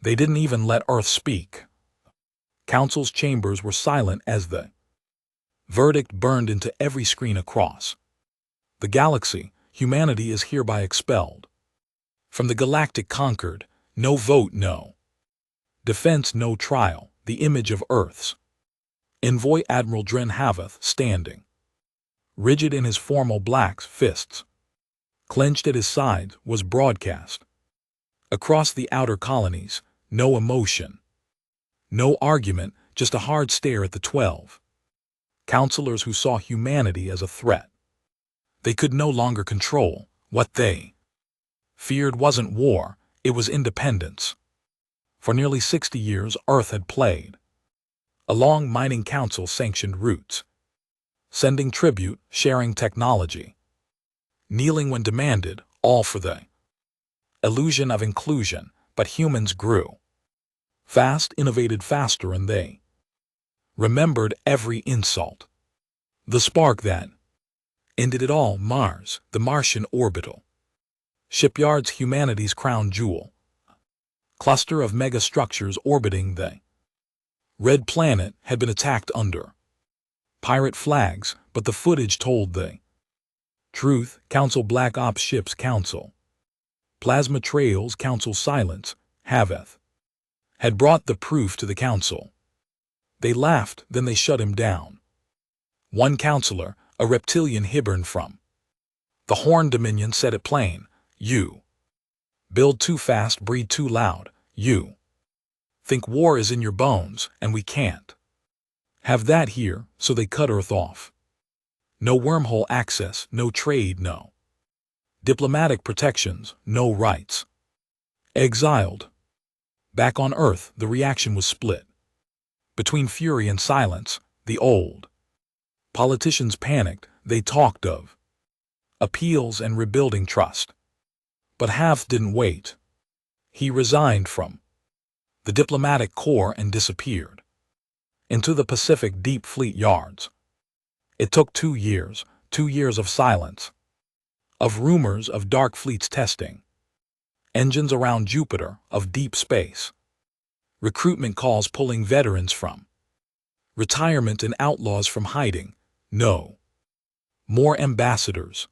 They didn't even let Earth speak. Council's chambers were silent as the verdict burned into every screen across the galaxy. Humanity is hereby expelled. From the galactic conquered, no vote, no defense, no trial. The image of Earth's envoy, Admiral Dren Havath, standing rigid in his formal black fists clenched at his sides, was broadcast across the outer colonies. No emotion, no argument, just a hard stare at the 12 counselors who saw humanity as a threat. They could no longer control. What they feared wasn't war, it was independence. For nearly 60 years, Earth had played along mining council-sanctioned routes, sending tribute, sharing technology, kneeling when demanded, all for the illusion of inclusion. But humans grew fast, innovated faster, and they remembered every insult. The spark that ended it all, Mars, the Martian orbital shipyards, humanity's crown jewel, cluster of megastructures orbiting the red planet, had been attacked under pirate flags, but the footage told the truth. Council Black Ops ships, Council plasma trails, Council silence. Havath had brought the proof to the Council. They laughed, then they shut him down. One counselor, a reptilian hibern from the Horn Dominion, said it plain: you build too fast, breed too loud. You think war is in your bones, and we can't have that here, so they cut Earth off. No wormhole access, no trade, no diplomatic protections, no rights. Exiled. Back on Earth, the reaction was split between fury and silence. The old politicians panicked. They talked of appeals and rebuilding trust. But Havath didn't wait. He resigned from the diplomatic corps and disappeared into the Pacific Deep Fleet yards. It took 2 years, 2 years of silence, of rumors of dark fleets testing engines around Jupiter, of deep space recruitment calls pulling veterans from retirement and outlaws from hiding. No more ambassadors,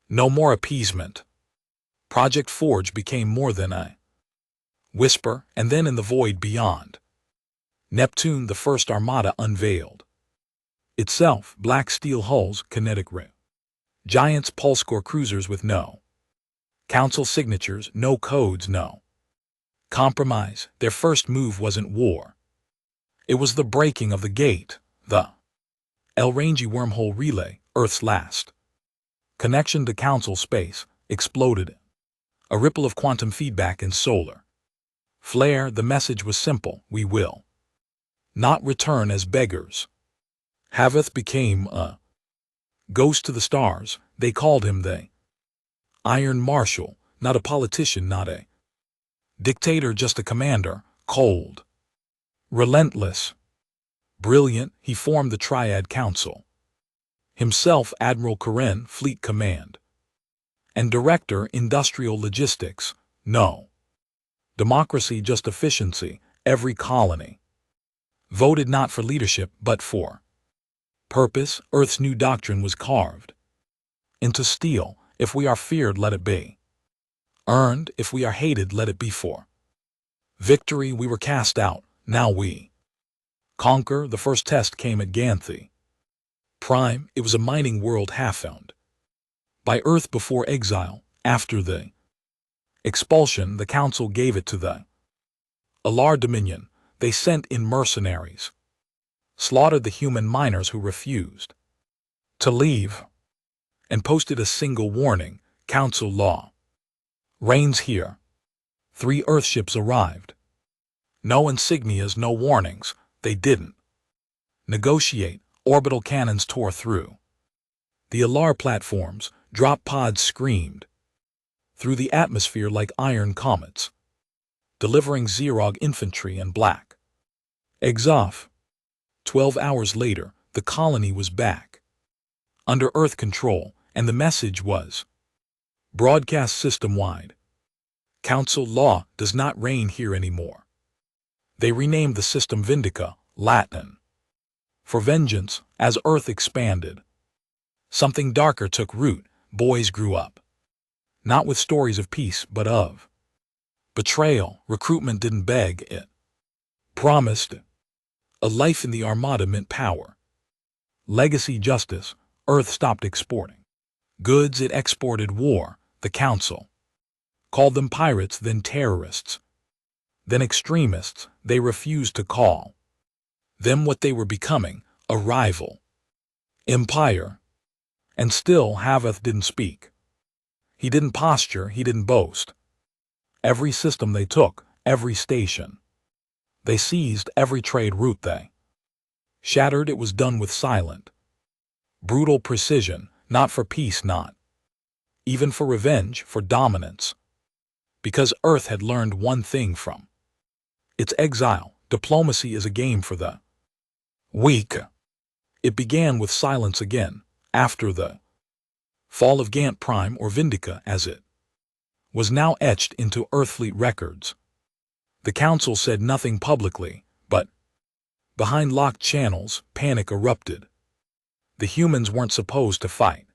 no more appeasement. Project Forge became more than a whisper, and then in the void beyond Neptune, the first Armada unveiled itself. Black steel hulls, kinetic giants, pulse-core cruisers with no council signatures, no codes, no compromise. Their first move wasn't war. It was the breaking of the gate, the El Rangi wormhole relay. Earth's last connection to council space exploded. A ripple of quantum feedback and solar flare. The message was simple: we will not return as beggars. Havath became a ghost to the stars. They called him the Iron Marshal, not a politician, not a dictator, just a commander, cold, relentless, brilliant. He formed the Triad Council. Himself Admiral Karen, Fleet Command, and Director, Industrial Logistics. No democracy, just efficiency. Every colony voted not for leadership, but for purpose. Earth's new doctrine was carved into steel: if we are feared, let it be earned. If we are hated, let it be for victory. We were cast out, now we conquer. The first test came at Ganthy Prime. It was a mining world half-owned by Earth before exile. After the expulsion, the Council gave it to the Alar Dominion. They sent in mercenaries, slaughtered the human miners who refused to leave, and posted a single warning: Council law reigns here. 3 Earthships arrived. No insignias, no warnings. They didn't negotiate. Orbital cannons tore through the Alar platforms. Drop pods screamed through the atmosphere like iron comets, delivering Zerog infantry and black exoff. 12 hours later, the colony was back under Earth control, and the message was broadcast system-wide: Council law does not reign here anymore. They renamed the system Vindica, Latin, for vengeance. As Earth expanded, something darker took root. Boys grew up, not with stories of peace, but of betrayal. Recruitment didn't beg, it promised. A life in the Armada meant power. Legacy justice. Earth stopped exporting goods, it exported war. The Council called them pirates, then terrorists, then extremists. They refused to call them what they were becoming, a rival empire. And still Haveth didn't speak. He didn't posture, he didn't boast. Every system they took, every station they seized, every trade route they shattered, it was done with silent, brutal precision, not for peace, not even for revenge, for dominance. Because Earth had learned one thing from its exile: diplomacy is a game for the weak. It began with silence again, after the fall of Gant Prime, or Vindica as it was now etched into Earthfleet records. The Council said nothing publicly, but behind locked channels, panic erupted. The humans weren't supposed to fight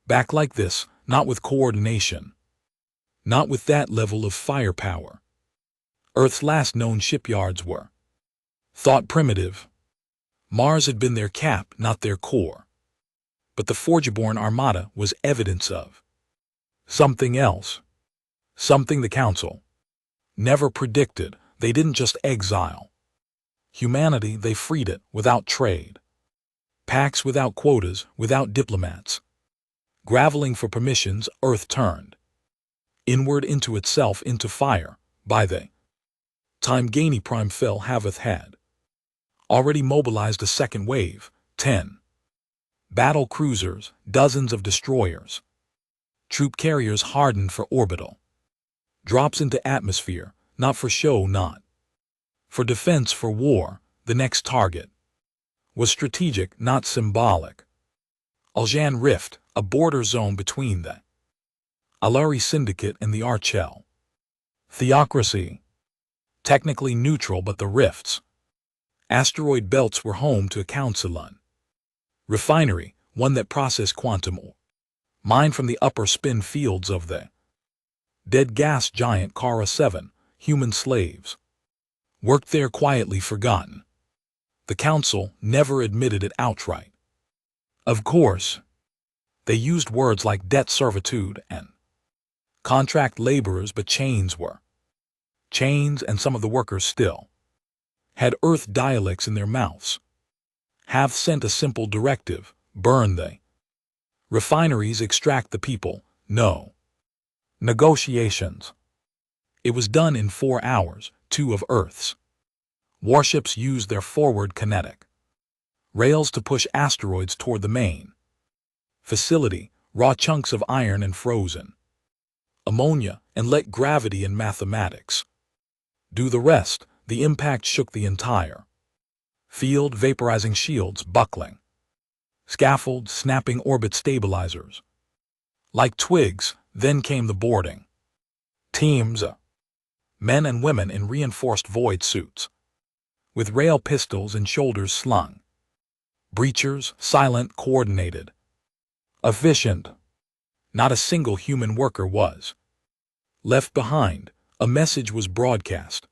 back like this, not with coordination, not with that level of firepower. Earth's last known shipyards were thought primitive. Mars had been their cap, not their core. But the Forgeborn Armada was evidence of something else, something the Council never predicted. They didn't just exile humanity, they freed it without trade, pacts without quotas, without diplomats. Graveling for permissions, Earth turned inward, into itself, into fire. By the time Gani Prime fell, Haveth had already mobilized a second wave, 10 battle cruisers, dozens of destroyers, troop carriers hardened for orbital drops into atmosphere, not for show, not for defense, for war. The next target was strategic, not symbolic. Aljan Rift, a border zone between the Alari Syndicate and the Archel Theocracy. Technically neutral, but the rifts. Asteroid belts were home to a Councilon refinery, one that processed quantum ore, mined from the upper spin fields of the dead gas giant Kara 7. Human slaves worked there, quietly forgotten. The Council never admitted it outright. Of course, they used words like debt servitude and contract laborers, but chains were chains, and some of the workers still had Earth dialects in their mouths. Have sent a simple directive: burn the refineries, extract the people. No negotiations. It was done in 4 hours. 2 of Earth's warships used their forward kinetic rails to push asteroids toward the main facility, raw chunks of iron and frozen ammonia, and let gravity and mathematics do the rest. The impact shook the entire field, vaporizing shields, buckling scaffolds, snapping orbit stabilizers like twigs. Then came the boarding teams, men and women in reinforced void suits, with rail pistols and shoulders slung. Breachers, silent, coordinated, efficient. Not a single human worker was left behind. A message was broadcast.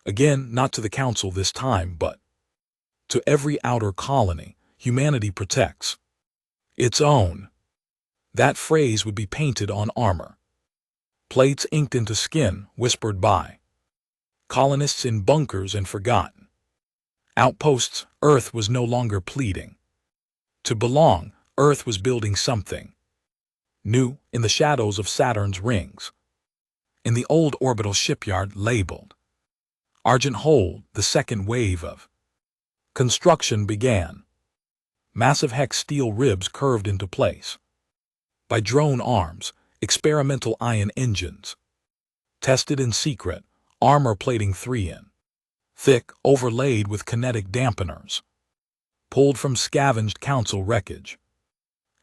Again, not to the Council this time, but to every outer colony. Humanity protects its own. That phrase would be painted on armor plates, inked into skin, whispered by colonists in bunkers and forgotten outposts. Earth was no longer pleading to belong. Earth was building something new in the shadows of Saturn's rings. In the old orbital shipyard labeled Argent Hold, the second wave of construction began. Massive hex steel ribs curved into place by drone arms, experimental ion engines tested in secret, armor plating 3 in thick, overlaid with kinetic dampeners, pulled from scavenged Council wreckage.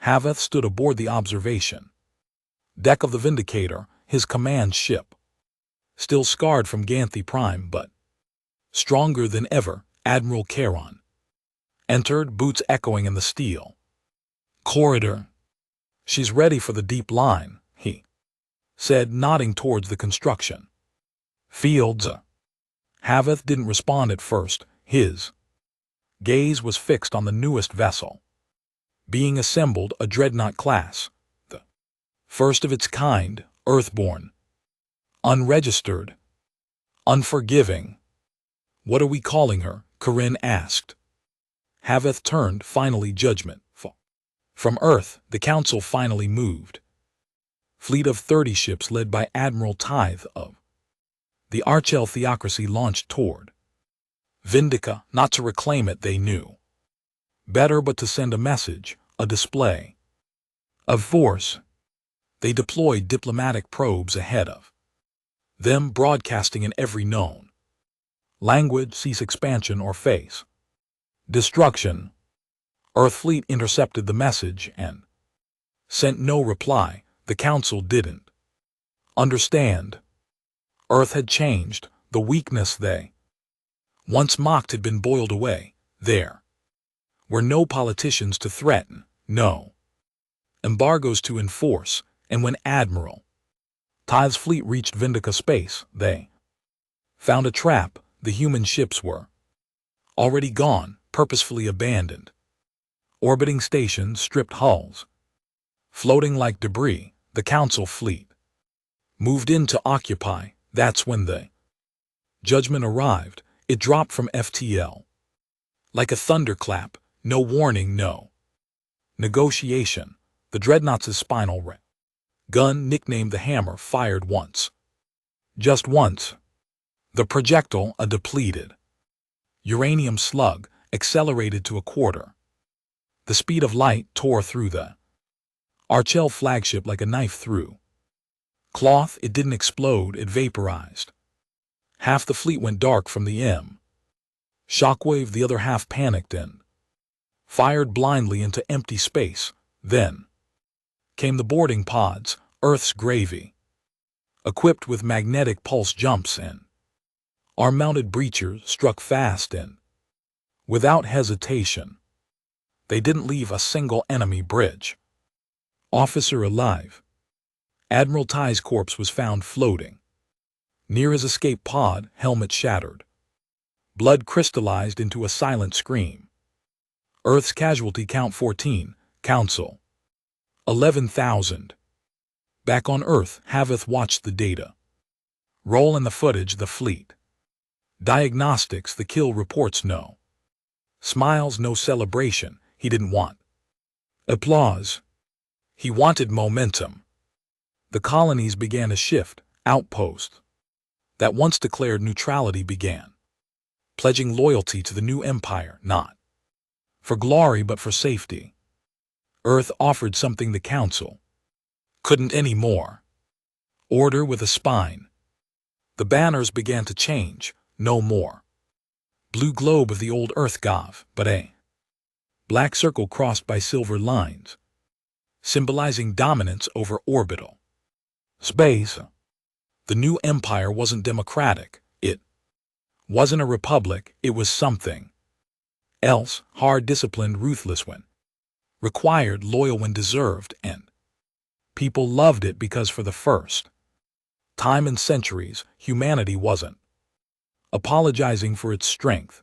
Haveth stood aboard the observation deck of the Vindicator, his command ship still scarred from Ganthy Prime but stronger than ever, Admiral Charon entered, boots echoing in the steel corridor. "She's ready for the deep line," he said, nodding towards the construction fields. Haveth didn't respond at first. His gaze was fixed on the newest vessel being assembled, a dreadnought class, the first of its kind, earthborn, unregistered, unforgiving. "What are we calling her?" Corinne asked. Haveth turned, finally judgment. From Earth, the Council finally moved. Fleet of 30 ships led by Admiral Tithe of the Archel theocracy launched toward Vindica, not to reclaim it, they knew better, but to send a message, a display of force. They deployed diplomatic probes ahead of them, broadcasting in every known language, cease expansion or face destruction. Earth fleet intercepted the message and sent no reply. The Council didn't understand. Earth had changed. The weakness they once mocked had been boiled away. There were no politicians to threaten, no embargoes to enforce, and when Admiral Tithe's fleet reached Vindica space, they found a trap. The human ships were already gone, purposefully abandoned. Orbiting stations, stripped hulls, floating like debris. The Council fleet moved in to occupy. That's when the judgment arrived. It dropped from FTL like a thunderclap. No warning, no negotiation. The dreadnought's spinal gun, nicknamed the Hammer, fired once. Just once. The projectile, a depleted uranium slug, accelerated to a quarter the speed of light, tore through the Archel flagship like a knife through cloth. It didn't explode, it vaporized. Half the fleet went dark from the shockwave, the other half panicked and fired blindly into empty space. Then came the boarding pods, Earth's gravy, equipped with magnetic pulse jumps and arm-mounted breachers, struck fast and without hesitation. They didn't leave a single enemy bridge officer alive. Admiral Ty's corpse was found floating near his escape pod, helmet shattered. Blood crystallized into a silent scream. Earth's casualty count 14, Council 11,000. Back on Earth, Haveth watched the data roll in the footage, the fleet diagnostics, the kill reports. No smiles, no celebration. He didn't want applause. He wanted momentum. The colonies began to shift. Outposts that once declared neutrality began pledging loyalty to the new empire, not for glory but for safety. Earth offered something the Council couldn't anymore. Order with a spine. The banners began to change. No more blue globe of the old Earth Gov, but a black circle crossed by silver lines, symbolizing dominance over orbital space. The new empire wasn't democratic. It wasn't a republic. It was something else, hard, disciplined, ruthless when required, loyal when deserved, and people loved it because for the first time in centuries, humanity wasn't apologizing for its strength.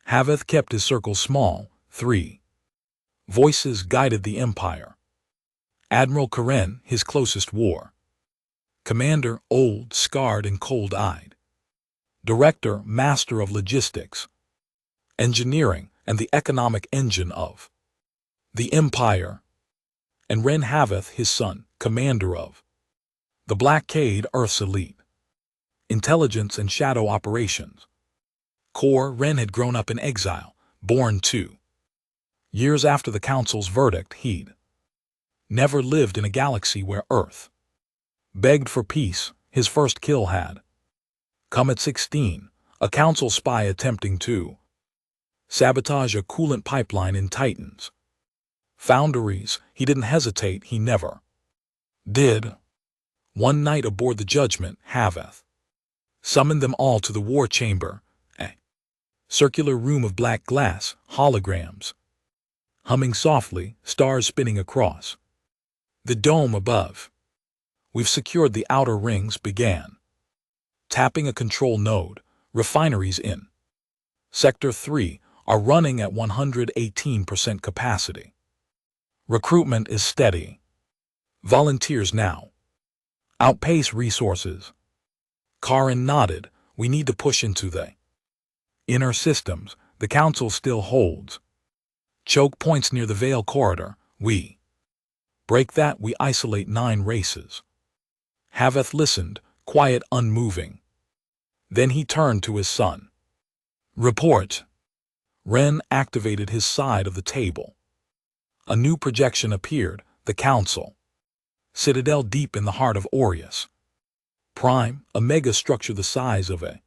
Haveth kept his circle small. 3 voices guided the empire. Admiral Karen, his closest war commander, old, scarred, and cold-eyed. Director, master of logistics, engineering, and the economic engine of the empire. And Ren Haveth, his son, commander of the Blackade, Earth's elite intelligence and shadow operations corps. Ren had grown up in exile, born 2 years after the Council's verdict. He'd never lived in a galaxy where Earth begged for peace. His first kill had come at 16, a Council spy attempting to sabotage a coolant pipeline in Titan's foundries. He didn't hesitate. He never did. One night aboard the Judgment, Haveth Summon them all to the war chamber. A circular room of black glass, holograms. Humming softly, stars spinning across the dome above. We've secured the outer rings, began. Tapping a control node, refineries in Sector 3 are running at 118% capacity. Recruitment is steady. Volunteers now. Outpace resources. Karin nodded. We need to push into the inner systems. The Council still holds choke points near the Veil corridor. We break that, we isolate 9 races. Haveth listened, quiet, unmoving. Then he turned to his son. Report. Ren activated his side of the table. A new projection appeared, the Council. Citadel deep in the heart of Aureus. Prime, a mega structure the size of a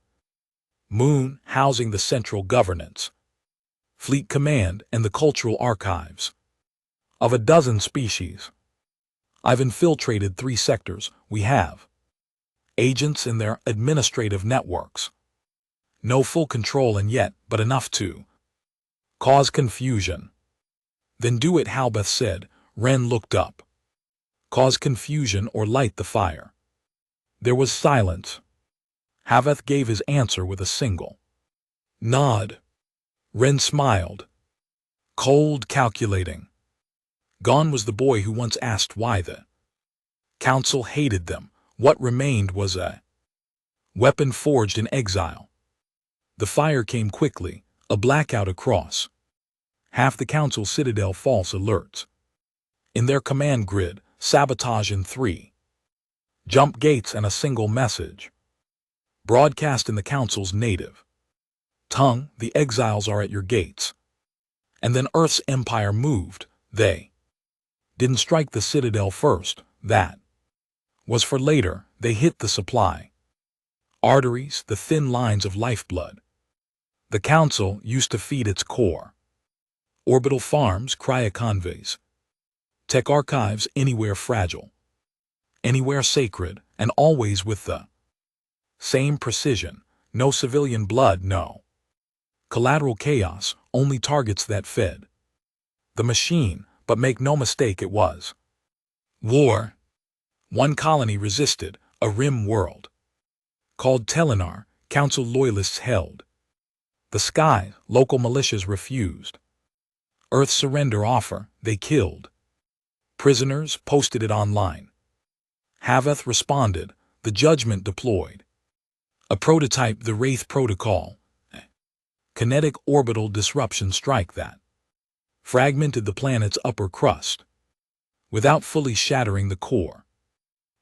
moon, housing the central governance, fleet command, and the cultural archives of a dozen species. I've infiltrated 3 sectors. We have agents in their administrative networks. No full control and yet, but enough to cause confusion. Then do it, Halbeth said. Ren looked up. Cause confusion or light the fire. There was silence. Haveth gave his answer with a single nod. Ren smiled. Cold, calculating. Gone was the boy who once asked why the Council hated them. What remained was a weapon forged in exile. The fire came quickly, a blackout across half the Council citadel, false alerts in their command grid, sabotage in 3 jump gates, and a single message broadcast in the Council's native tongue: the exiles are at your gates. And then Earth's empire moved. They didn't strike the citadel first. That was for later. They hit the supply arteries, the thin lines of lifeblood the Council used to feed its core. Orbital farms, cryoconveys, tech archives, anywhere fragile, anywhere sacred, and always with the same precision. No civilian blood, no collateral chaos, only targets that fed the machine. But make no mistake, it was war. 1 colony resisted, a rim world called Telenar. Council loyalists held the sky. Local militias refused Earth's surrender offer. They killed prisoners, posted it online. Haveth responded. The judgment deployed a prototype, the Wraith Protocol. Kinetic orbital disruption strike that fragmented the planet's upper crust without fully shattering the core.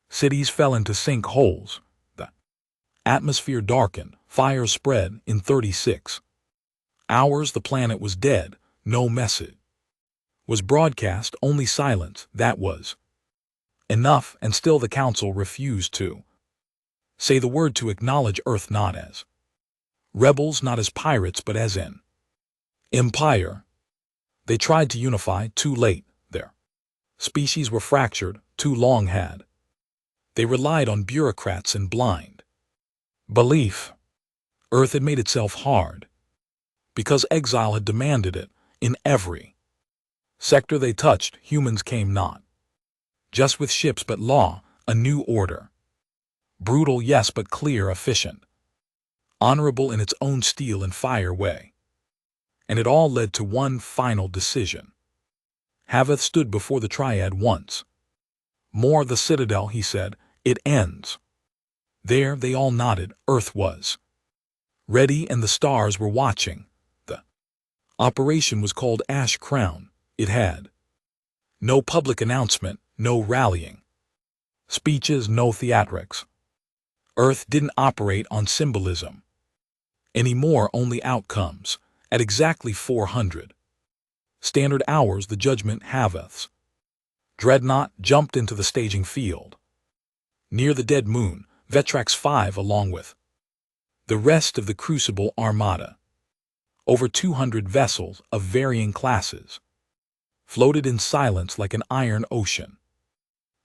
Cities fell into sinkholes. The atmosphere darkened. Fire spread. In 36 hours the planet was dead. No message was broadcast, only silence. That was enough, and still the Council refused to say the word, to acknowledge Earth not as rebels, not as pirates, but as an empire. They tried to unify, too late. Their species were fractured, too long had they relied on bureaucrats and blind belief. Earth had made itself hard because exile had demanded it. In every sector they touched, humans came not just with ships but law, a new order. Brutal, yes, but clear, efficient, honorable in its own steel and fire way. And it all led to one final decision. Haveth stood before the Triad once more. The Citadel, he said, it ends. There they all nodded. Earth was ready and the stars were watching. The operation was called Ash Crown. It had no public announcement, no rallying speeches, no theatrics. Earth didn't operate on symbolism anymore, only outcomes. At exactly 400 standard hours, the judgment Haveth's dreadnought jumped into the staging field near the dead moon. Vetrax 5, along with the rest of the Crucible Armada, over 200 vessels of varying classes, floated in silence like an iron ocean.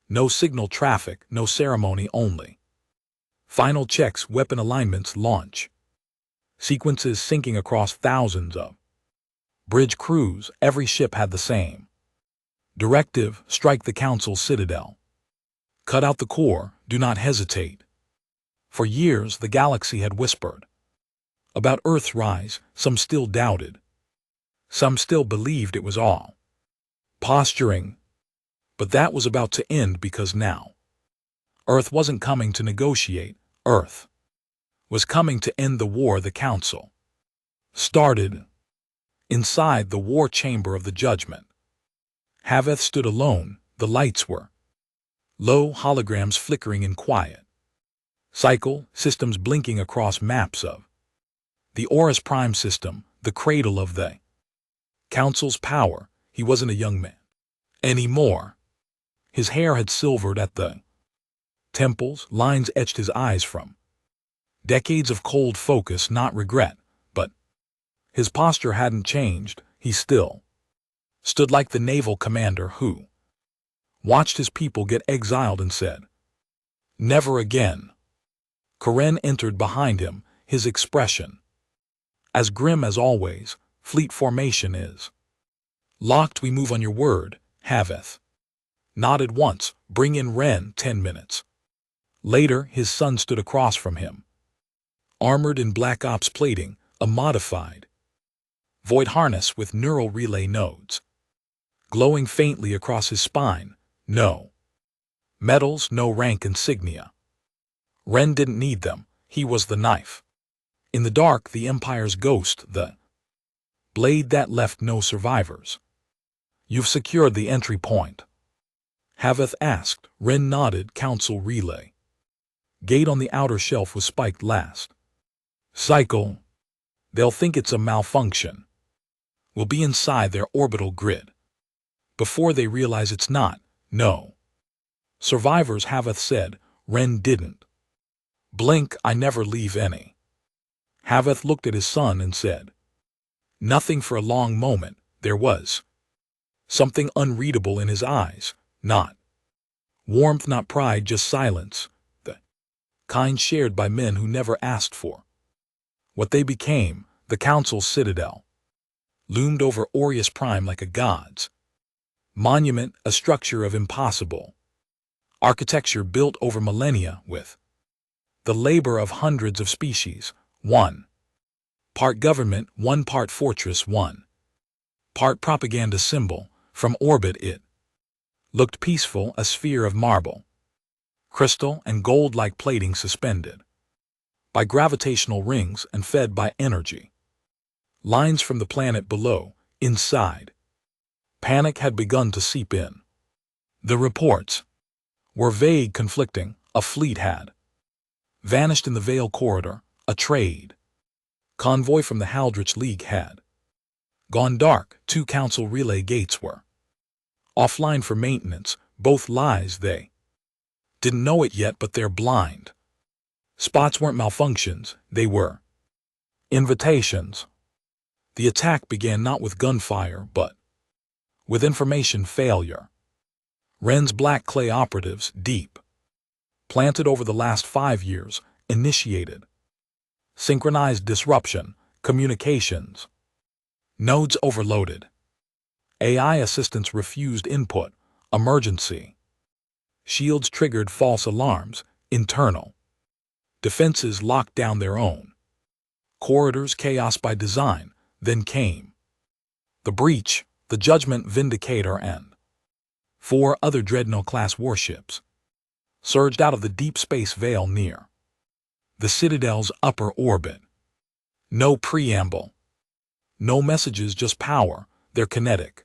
No signal traffic, no ceremony, only Final checks, weapon alignments, launch. Sequences syncing across thousands of bridge crews. Every ship had the same directive: strike the Council's citadel. Cut out the core, do not hesitate. For years the galaxy had whispered about Earth's rise. Some still doubted. Some still believed it was all posturing. But that was about to end, because now Earth wasn't coming to negotiate. Earth was coming to end the war the Council started. Inside the war chamber of the judgment, Haveth stood alone. The lights were low, holograms flickering in quiet cycle, systems blinking across maps of the Horus Prime system, the cradle of the Council's power. He wasn't a young man anymore. His hair had silvered at the temples, lines etched his eyes from decades of cold focus, not regret, but his posture hadn't changed. He still stood like the naval commander who watched his people get exiled and said, "Never again." Karen entered behind him, his expression as grim as always. "Fleet formation is locked. We move on your word." Haveth nodded once. "Bring in Ren." 10 minutes later, his son stood across from him, armored in Black Ops plating, a modified void harness with neural relay nodes glowing faintly across his spine. No medals, no rank insignia. Ren didn't need them. He was the knife in the dark, the Empire's ghost, the blade that left no survivors. "You've secured the entry point?" Haveth asked. Ren nodded. "Council relay gate on the outer shelf was spiked last cycle. They'll think it's a malfunction. We'll be inside their orbital grid before they realize it's not." "No survivors," Haveth said. Ren didn't blink. "I never leave any." Haveth looked at his son and said nothing for a long moment. There was something unreadable in his eyes. Not warmth, not pride, just silence. The kind shared by men who never asked for what they became. The Council's citadel loomed over Horus Prime like a god's monument, a structure of impossible architecture built over millennia with the labor of hundreds of species. 1 part government, 1 part fortress, 1 part propaganda symbol. From orbit it looked peaceful, a sphere of marble, crystal, and gold like plating suspended by gravitational rings and fed by energy lines from the planet below. Inside, panic had begun to seep in. The reports were vague, conflicting. A fleet had vanished in the Veil corridor. A trade convoy from the Haldrich League had gone dark. 2 Council relay gates were offline for maintenance. Both lies. They didn't know it yet, but their blind spots weren't malfunctions. They were invitations. The attack began not with gunfire, but with information failure. Ren's black clay operatives, deep planted over the last 5 years, initiated synchronized disruption. Communications nodes overloaded. AI assistants refused input. Emergency shields triggered false alarms. Internal defenses locked down their own corridors. Chaos by design. Then came the breach. The Judgment, Vindicator, and 4 other Dreadnought-class warships surged out of the deep space veil near the Citadel's upper orbit. No preamble, no messages, just power. Their kinetic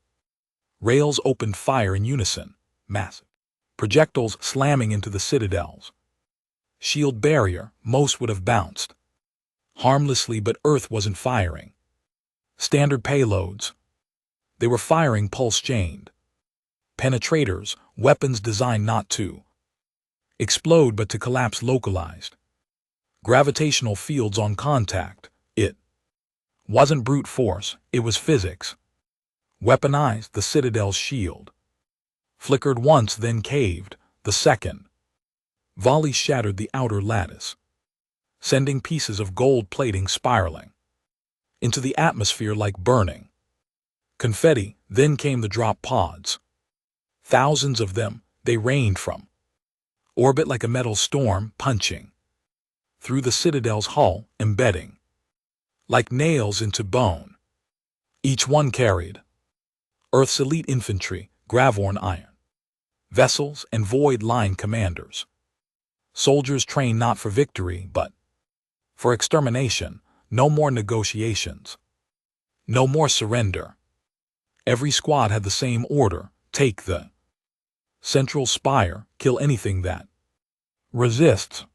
rails opened fire in unison, massive projectiles slamming into the Citadel's shield barrier. Most would have bounced harmlessly, but Earth wasn't firing standard payloads. They were firing pulse-chained penetrators, weapons designed not to explode but to collapse. Localized gravitational fields on contact. It wasn't brute force, it was physics. Weaponized. The Citadel's shield flickered once, then caved. The second Volleys shattered the outer lattice, sending pieces of gold plating spiraling into the atmosphere like burning confetti. Then came the drop pods. Thousands of them, they rained from orbit like a metal storm, punching through the Citadel's hull, embedding like nails into bone. Each one carried Earth's elite infantry, Gravorn iron vessels, and void line commanders. Soldiers trained not for victory, but for extermination. No more negotiations. No more surrender. Every squad had the same order: take the central spire, kill anything that resists.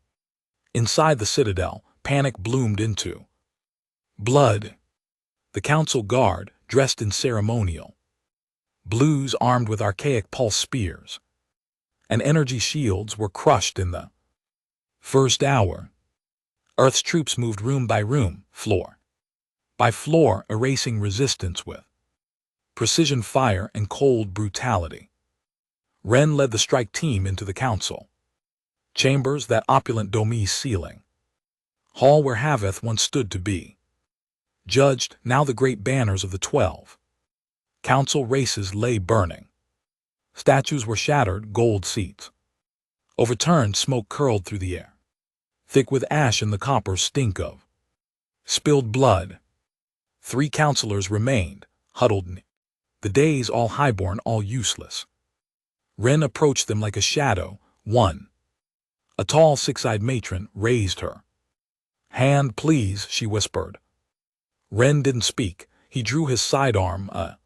Inside the citadel, panic bloomed into blood. The council guard, dressed in ceremonial blues, armed with archaic pulse spears and energy shields, were crushed in the first hour. Earth's troops moved room by room, floor by floor, erasing resistance with precision fire and cold brutality. Ren led the strike team into the council chambers, that opulent dome's ceiling hall where Haveth once stood to be judged. Now the great banners of the 12 council races lay burning. Statues were shattered, gold seats overturned, smoke curled through the air, thick with ash and the copper stink of spilled blood. 3 counselors remained, huddled in the days, all highborn, all useless. Ren approached them like a shadow. One, a tall, six-eyed matron, raised her hand. Please, she whispered. Ren didn't speak. He drew his sidearm, a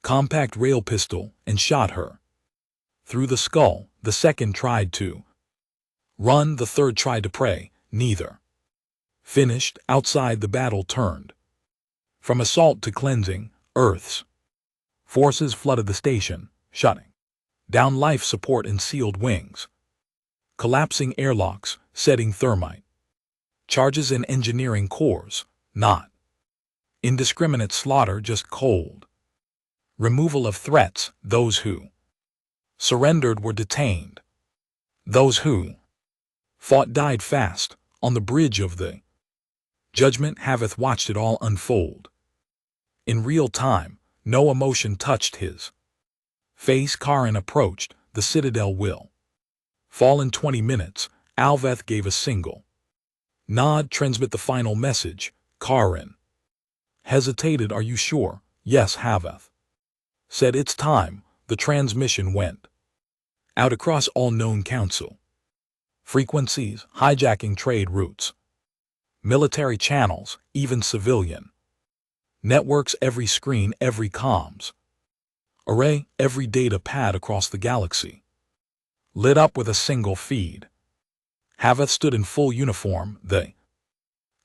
compact rail pistol, and shot her through the skull. The second tried to run, the third tried to pray. Neither finished. Outside, the battle turned from assault to cleansing. Earth's forces flooded the station, shutting down life support and sealed wings, collapsing airlocks, setting thermite charges in engineering cores. Not indiscriminate slaughter, just cold removal of threats. Those who surrendered were detained. Those who fought died fast. On the bridge of the judgment, Haveth watched it all unfold in real time. No emotion touched his face. Karin approached. The citadel will fall in 20 minutes. Alveth gave a single nod. Transmit the final message. Karin hesitated. Are you sure? Yes, Haveth said. It's time. The transmission went out across all known council frequencies, hijacking trade routes, military channels, even civilian networks. Every screen, every comms array, every data pad across the galaxy lit up with a single feed. Haveth stood in full uniform, the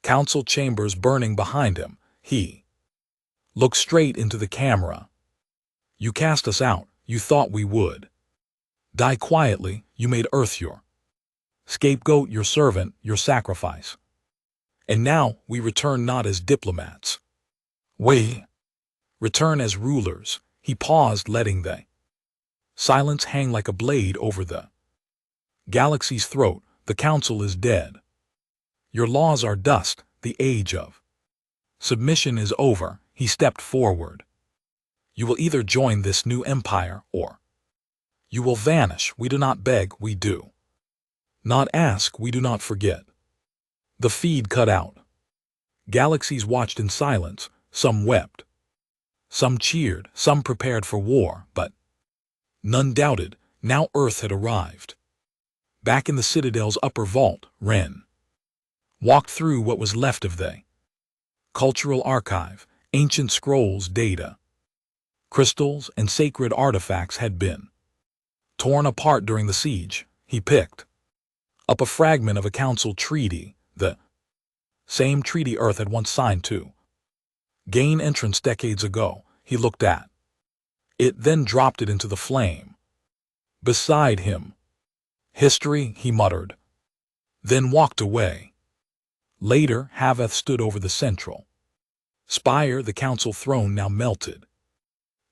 council chambers burning behind him. He looked straight into the camera. You cast us out. You thought we would die quietly. You made Earth your scapegoat, your servant, your sacrifice. And now we return not as diplomats. We return as rulers. He paused, letting the silence hang like a blade over the galaxy's throat. The council is dead. Your laws are dust. The age of submission is over. He stepped forward. You will either join this new empire, or you will vanish. We do not beg, we do not ask, we do not forget. The feed cut out. Galaxies watched in silence. Some wept, some cheered, some prepared for war, but none doubted. Now Earth had arrived. Back in the Citadel's upper vault, Ren walked through what was left of the cultural archive. Ancient scrolls, data, crystals, and sacred artifacts had been torn apart during the siege. He picked up a fragment of a council treaty, the same treaty Earth had once signed to gain entrance decades ago. He looked at it, then dropped it into the flame beside him. History, he muttered, then walked away. Later, Haveth stood over the central spire. The council throne now melted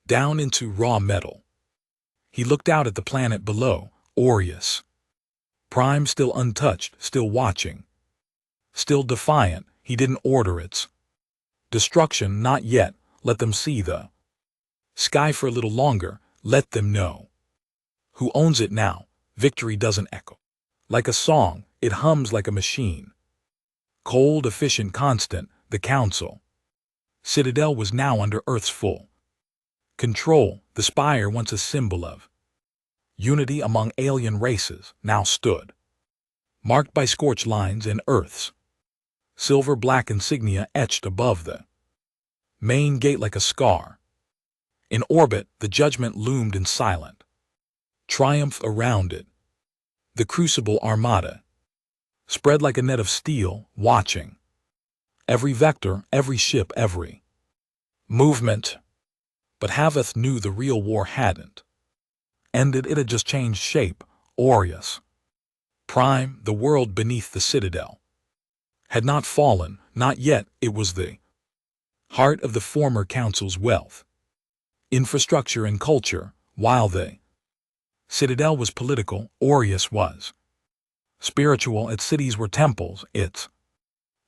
down into raw metal. He looked out at the planet below, Aureus, Prime still untouched, still watching. Still defiant, he didn't order its destruction, not yet. Let them see the sky for a little longer, let them know who owns it now. Victory doesn't echo like a song, it hums like a machine. Cold, efficient, constant, the Council Citadel was now under Earth's full control. The spire, once a symbol of unity among alien races, now stood marked by scorched lines and Earth's silver-black insignia etched above the main gate like a scar. In orbit, the judgment loomed in silent triumph around it. The crucible Armada spread like a net of steel, watching every vector, every ship, every movement. But Haveth knew the real war hadn't ended, it had just changed shape. Aureus Prime, the world beneath the Citadel, had not fallen, not yet. It was the heart of the former Council's wealth, infrastructure, and culture. While the Citadel was political, Aureus was spiritual. Its cities were temples, its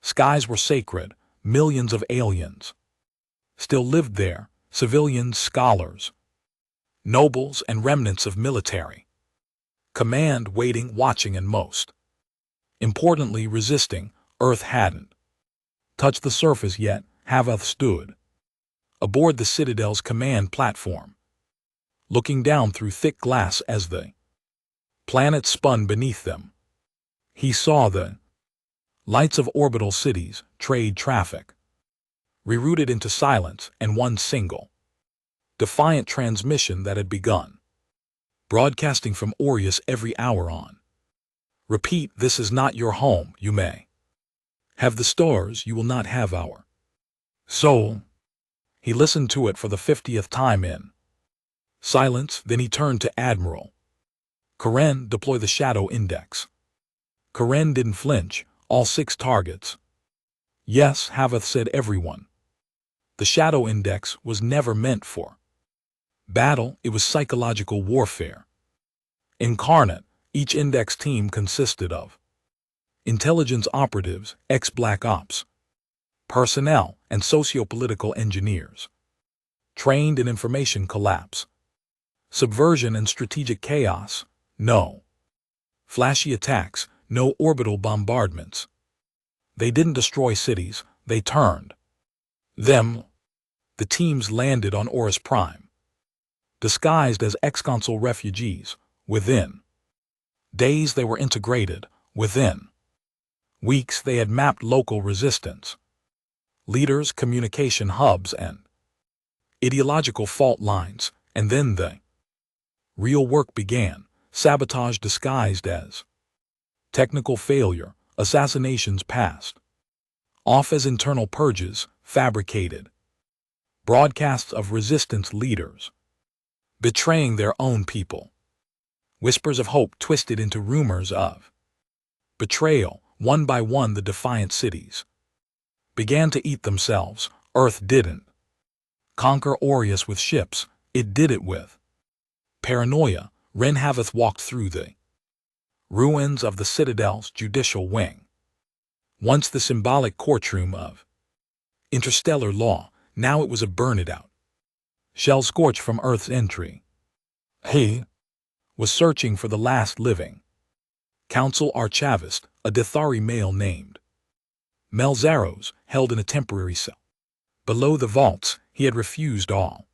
skies were sacred. Millions of aliens still lived there, civilians, scholars, nobles, and remnants of military command, waiting, watching, and most importantly, resisting. Earth hadn't touched the surface yet. Haveth stood aboard the Citadel's command platform, looking down through thick glass as the planet spun beneath them. He saw the lights of orbital cities, trade, traffic, rerouted into silence, and one single, defiant transmission that had begun, broadcasting from Aureus every hour on repeat. This is not your home. You may have the stars, you will not have our soul. He listened to it for the 50th time in silence. Then he turned to Admiral Karen. Deploy the Shadow Index. Karen didn't flinch. All 6 targets. Yes, Haveth said. Everyone. The Shadow Index was never meant for battle, it was psychological warfare incarnate. Each index team consisted of intelligence operatives, ex-Black Ops personnel, and socio-political engineers, trained in information collapse, subversion, and strategic chaos. No flashy attacks, no orbital bombardments. They didn't destroy cities, they turned them. The teams landed on Horus Prime, disguised as ex-Consul refugees. Within days they were integrated. Within weeks they had mapped local resistance leaders, communication hubs, and ideological fault lines. And then the real work began. Sabotage disguised as technical failure, assassinations passed off as internal purges, fabricated broadcasts of resistance leaders betraying their own people, whispers of hope twisted into rumors of betrayal. One by one, the defiant cities began to eat themselves. Earth didn't conquer Aureus with ships, it did it with paranoia. Ren Haveth walked through the ruins of the Citadel's judicial wing, once the symbolic courtroom of interstellar law. Now it was a burn-it-out shell scorched from Earth's entry. He was searching for the last living Council Archivist, a Dithari male named Melzaros, held in a temporary cell below the vaults. He had refused all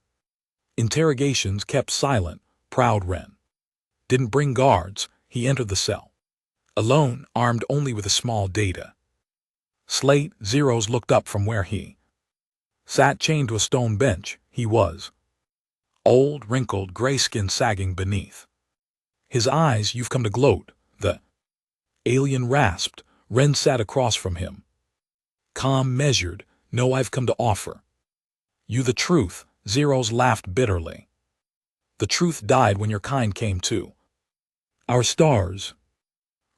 interrogations, kept silent. Proud Ren didn't bring guards. He entered the cell alone, armed only with a small data slate. Zeros looked up from where he sat, chained to a stone bench. He was old, wrinkled, gray skin sagging beneath his eyes. You've come to gloat, the alien rasped. Ren sat across from him, calm, measured. No, I've come to offer you the truth. Zeros laughed bitterly. The truth died when your kind came to our stars.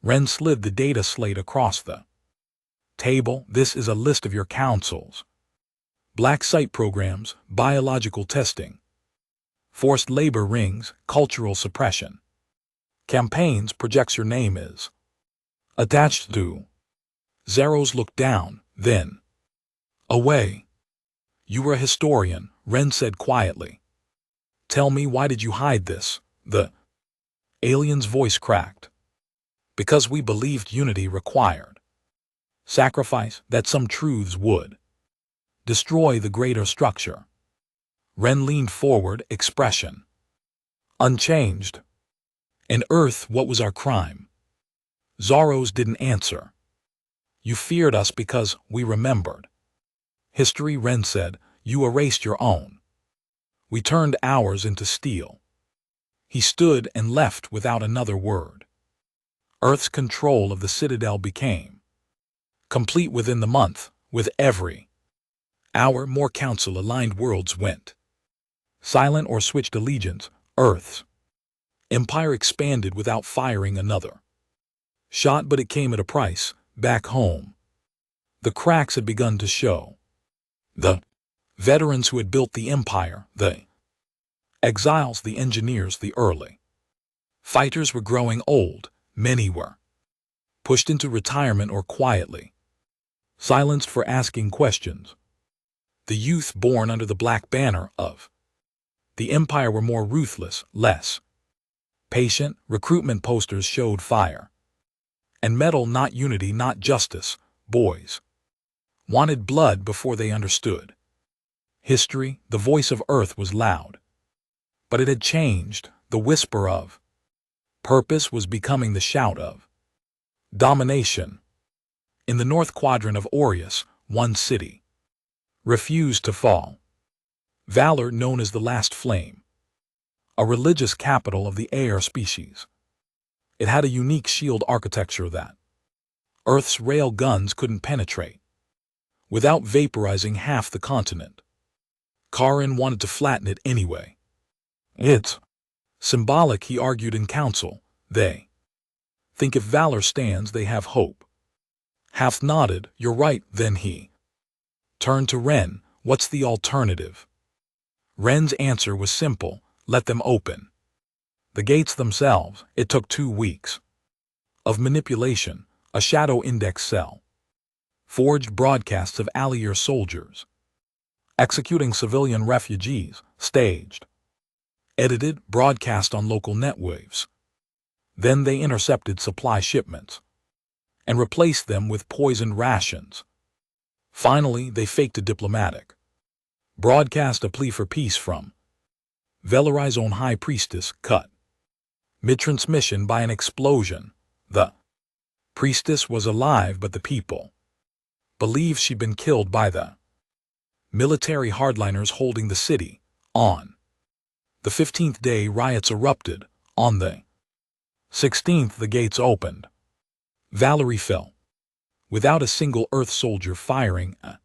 Ren slid the data slate across the table. This is a list of your council's black site programs, biological testing, forced labor rings, cultural suppression, Campaigns projects your name is attached to. Zeros looked down, then away. You were a historian, Ren said quietly. Tell me, why did you hide this? The alien's voice cracked. Because we believed unity required sacrifice, that some truths would destroy the greater structure. Ren leaned forward, expression unchanged. And Earth, what was our crime? Zaros didn't answer. You feared us because we remembered history, Ren said. You erased your own. We turned ours into steel. He stood and left without another word. Earth's control of the Citadel became complete within the month. With every hour, more council-aligned worlds went silent or switched allegiance. Earth's empire expanded without firing another shot, but it came at a price. Back home, the cracks had begun to show. The veterans who had built the empire, the exiles, the engineers, the early fighters were growing old. Many were pushed into retirement or quietly silenced for asking questions. The youth born under the black banner of the empire were more ruthless, less patient. Recruitment posters showed fire and metal, not unity, not justice. Boys wanted blood before they understood history. The voice of Earth was loud, but it had changed. The whisper of purpose was becoming the shout of domination. In the north quadrant of Aureus, one city refused to fall. Valor, known as the Last Flame, a religious capital of the air species. It had a unique shield architecture that Earth's rail guns couldn't penetrate without vaporizing half the continent. Karin wanted to flatten it anyway. It's symbolic, he argued in council. They think if valor stands, they have hope. Half nodded. You're right. Then he turned to Ren. What's the alternative? Ren's answer was simple. Let them open the gates themselves. It took 2 weeks of manipulation, a shadow index cell, forged broadcasts of Allier soldiers executing civilian refugees, staged, edited, broadcast on local netwaves. Then they intercepted supply shipments and replaced them with poisoned rations. Finally, they faked a diplomatic broadcast, a plea for peace from Velori's own high priestess, cut mid-transmission by an explosion. The priestess was alive, but the people believed she'd been killed by the military hardliners holding the city. On the 15th day, riots erupted. On the 16th, the gates opened. Valerie fell, without a single Earth soldier firing a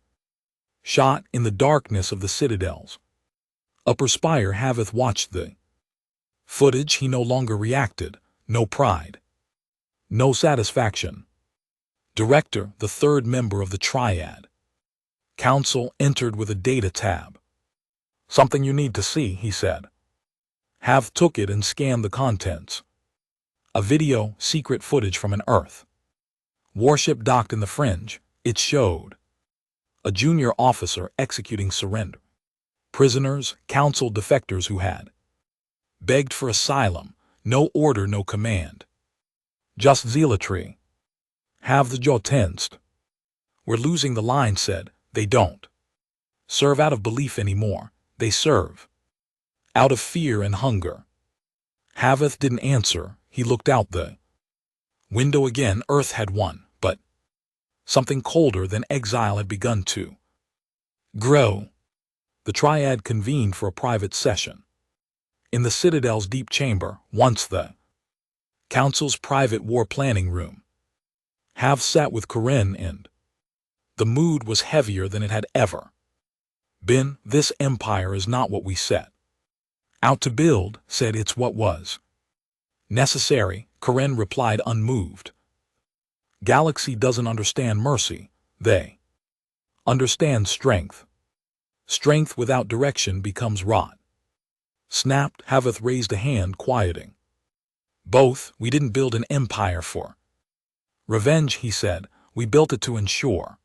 shot. In the darkness of the Citadel's upper spire, Haveth watched the footage. He no longer reacted. No pride, no satisfaction. Director, the third member of the Triad Council, entered with a data tab. Something you need to see, he said. Hav took it and scanned the contents. A video, secret footage from an Earth warship docked in the fringe. It showed a junior officer executing surrender prisoners, council defectors who had begged for asylum. No order, no command, just zealotry. Have the jaw tensed. We're losing, the line said. They don't serve out of belief anymore. They serve out of fear and hunger. Haveth didn't answer. He looked out the window again. Earth had won, but something colder than exile had begun to grow. The Triad convened for a private session in the Citadel's deep chamber, once the Council's private war planning room. Hav sat with Corinne, and the mood was heavier than it had ever been. This empire is not what we set out to build, said. It's what was necessary, Corinne replied, unmoved. Galaxy doesn't understand mercy. They understand strength. Strength without direction becomes rot. Snapped. Haveth raised a hand, quieting Both. We didn't build an empire for revenge, he said. We built it to ensure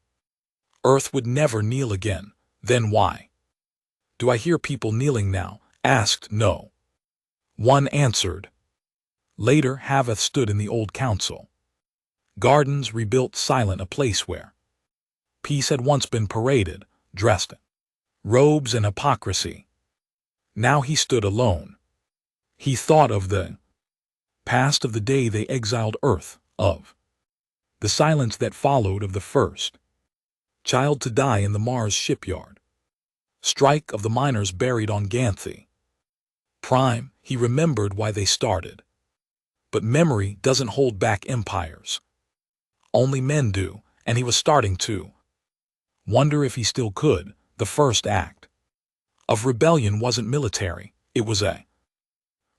Earth would never kneel again. Then why do I hear people kneeling now? Asked. No one answered. Later, Haveth stood in the old council gardens, rebuilt, silent, a place where peace had once been paraded, dressed in robes and hypocrisy. Now he stood alone. He thought of the past, of the day they exiled Earth, of the silence that followed, of the first child to die in the Mars shipyard strike, of the miners buried on Ganthy Prime. He remembered why they started. But memory doesn't hold back empires. Only men do, and he was starting to wonder if he still could. The first act of rebellion wasn't military, it was a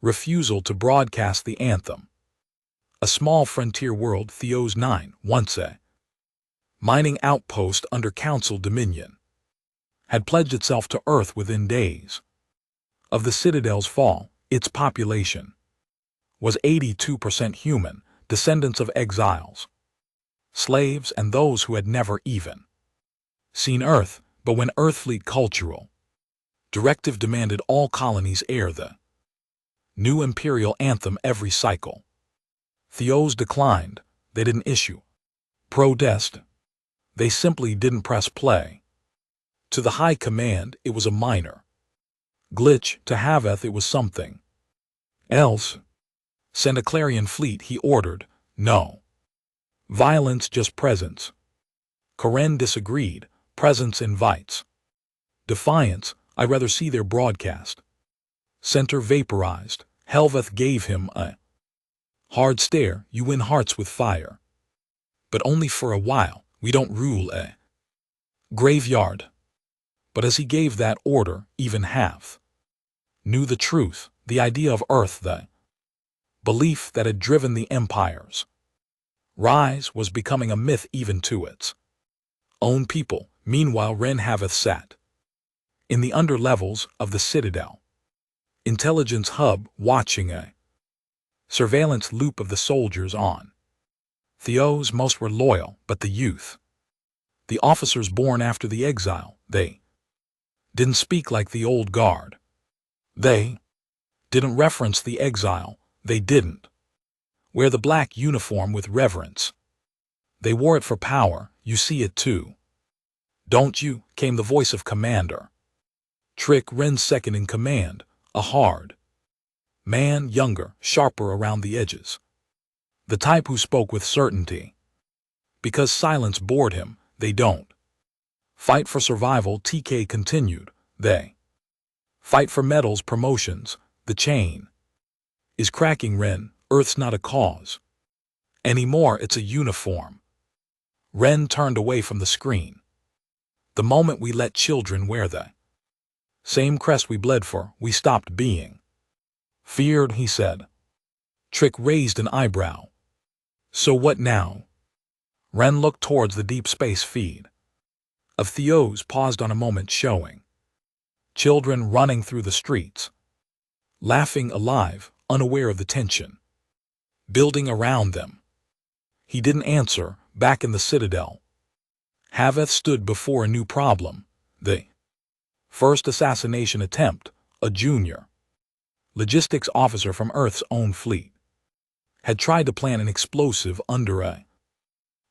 refusal to broadcast the anthem. A small frontier world, Theos 9, once a mining outpost under Council dominion, had pledged itself to Earth within days of the Citadel's fall. Its population was 82% human, descendants of exiles, slaves, and those who had never even seen Earth. But when Earthfleet cultural directive demanded all colonies air the new imperial anthem every cycle, Theos declined. They didn't issue protest. They simply didn't press play. To the high command, it was a minor glitch. To Haveth, it was something else. Send a clarion fleet, he ordered. No violence, just presence. Karen disagreed. Presence invites defiance. I'd rather see their broadcast center vaporized. Helveth gave him a hard stare. You win hearts with fire, but only for a while. We don't rule a graveyard. But as he gave that order, even Hath knew the truth. The idea of Earth, the belief that had driven the empire's rise, was becoming a myth even to its own people. Meanwhile, Ren Haveth sat in the underlevels of the Citadel intelligence hub, watching a surveillance loop of the soldiers on Theos. Most were loyal, but the youth, the officers born after the exile, they didn't speak like the old guard. They didn't reference the exile. They didn't wear the black uniform with reverence. They wore it for power. You see it too, don't you? Came the voice of Commander Trick, Ren's second in command, a hard man, younger, sharper around the edges, the type who spoke with certainty because silence bored him. They don't fight for survival, TK continued. They fight for medals, promotions. The chain is cracking, Ren. Earth's not a cause anymore, it's a uniform. Ren turned away from the screen. The moment we let children wear the same crest we bled for, we stopped being feared, he said. Trick raised an eyebrow. So what now? Ren looked towards the deep space feed of Theos, paused on a moment, showing children running through the streets, laughing, alive, unaware of the tension building around them. He didn't answer. Back in the Citadel, Haveth stood before a new problem. The first assassination attempt, a junior logistics officer from Earth's own fleet had tried to plant an explosive under a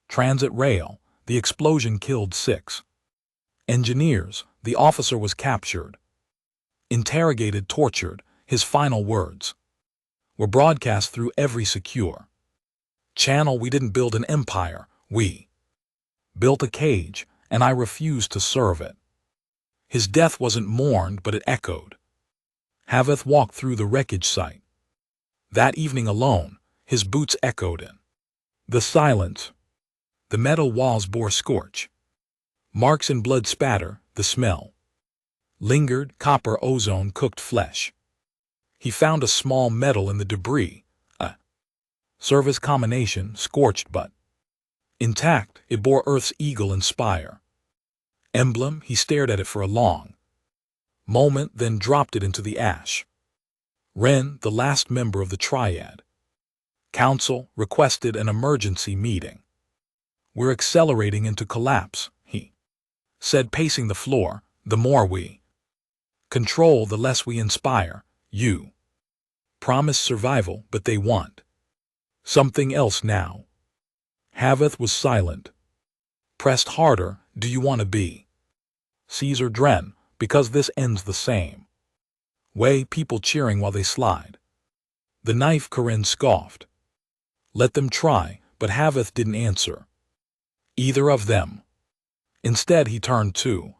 transit rail. The explosion killed 6 engineers. The officer was captured, interrogated, tortured. His final words were broadcast through every secure channel. We didn't build an empire, we built a cage, and I refused to serve it. His death wasn't mourned, but it echoed. Haveth walked through the wreckage site. That evening alone, his boots echoed in the silence. The metal walls bore scorch marks and blood spatter. The smell lingered, copper, ozone, cooked flesh. He found a small medal in the debris, a service combination, scorched but intact. It bore Earth's eagle and spire emblem. He stared at it for a long moment, then dropped it into the ash. Ren, the last member of the triad, Council requested an emergency meeting. We're accelerating into collapse, he said, pacing the floor. The more we control, the less we inspire. You promise survival, but they want something else now. Haveth was silent. Pressed harder. Do you want to be Caesar Dren? Because this ends the same way. People cheering while they slide the knife. Corinne scoffed. Let them try, but Haveth didn't answer either of them. Instead, he turned to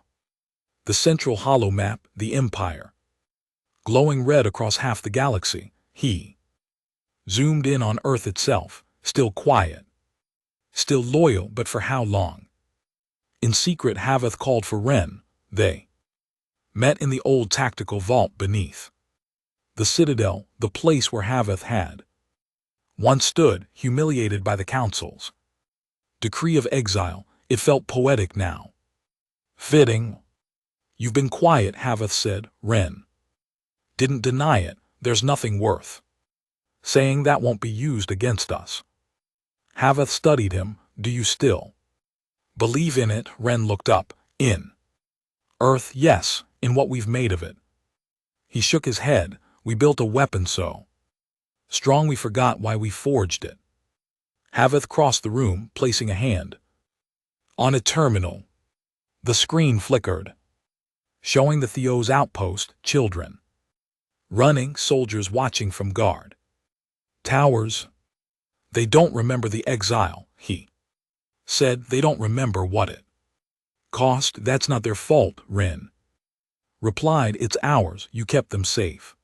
the central hollow map, the Empire, glowing red across half the galaxy. He zoomed in on Earth itself, still quiet, still loyal, but for how long? In secret, Haveth called for Ren. They met in the old tactical vault beneath the Citadel, the place where Haveth had once stood, humiliated by the Council's decree of exile. It felt poetic now. Fitting. You've been quiet, Haveth said. Ren didn't deny it. There's nothing worth saying that won't be used against us. Haveth studied him. Do you still believe in it? Ren looked up. In Earth, yes. In what we've made of it. He shook his head. We built a weapon so strong we forgot why we forged it. Haveth crossed the room, placing a hand on a terminal. The screen flickered, showing the Theo's outpost, children running, soldiers watching from guard towers. They don't remember the exile, he said. They don't remember what it cost. That's not their fault, Ren replied. It's ours. You kept them safe.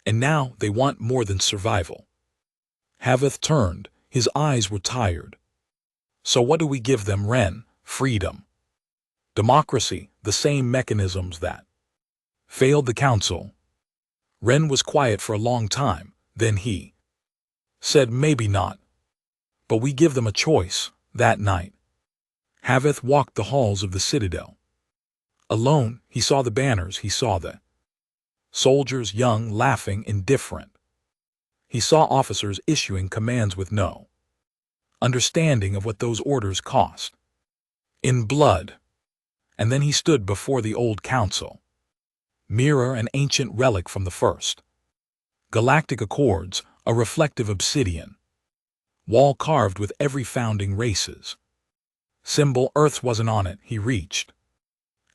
And now they want more than survival. Haveth turned. His eyes were tired. So what do we give them, Ren? Freedom. Democracy, the same mechanisms that failed the Council. Ren was quiet for a long time. Then he said, maybe not. But we give them a choice. That night, Haveth walked the halls of the Citadel. Alone, he saw the banners, he saw the soldiers, young, laughing, indifferent. He saw officers issuing commands with no understanding of what those orders cost in blood. And then he stood before the old Council mirror, an ancient relic from the first galactic accords, a reflective obsidian wall carved with every founding race's symbol. Earth's wasn't on it. He reached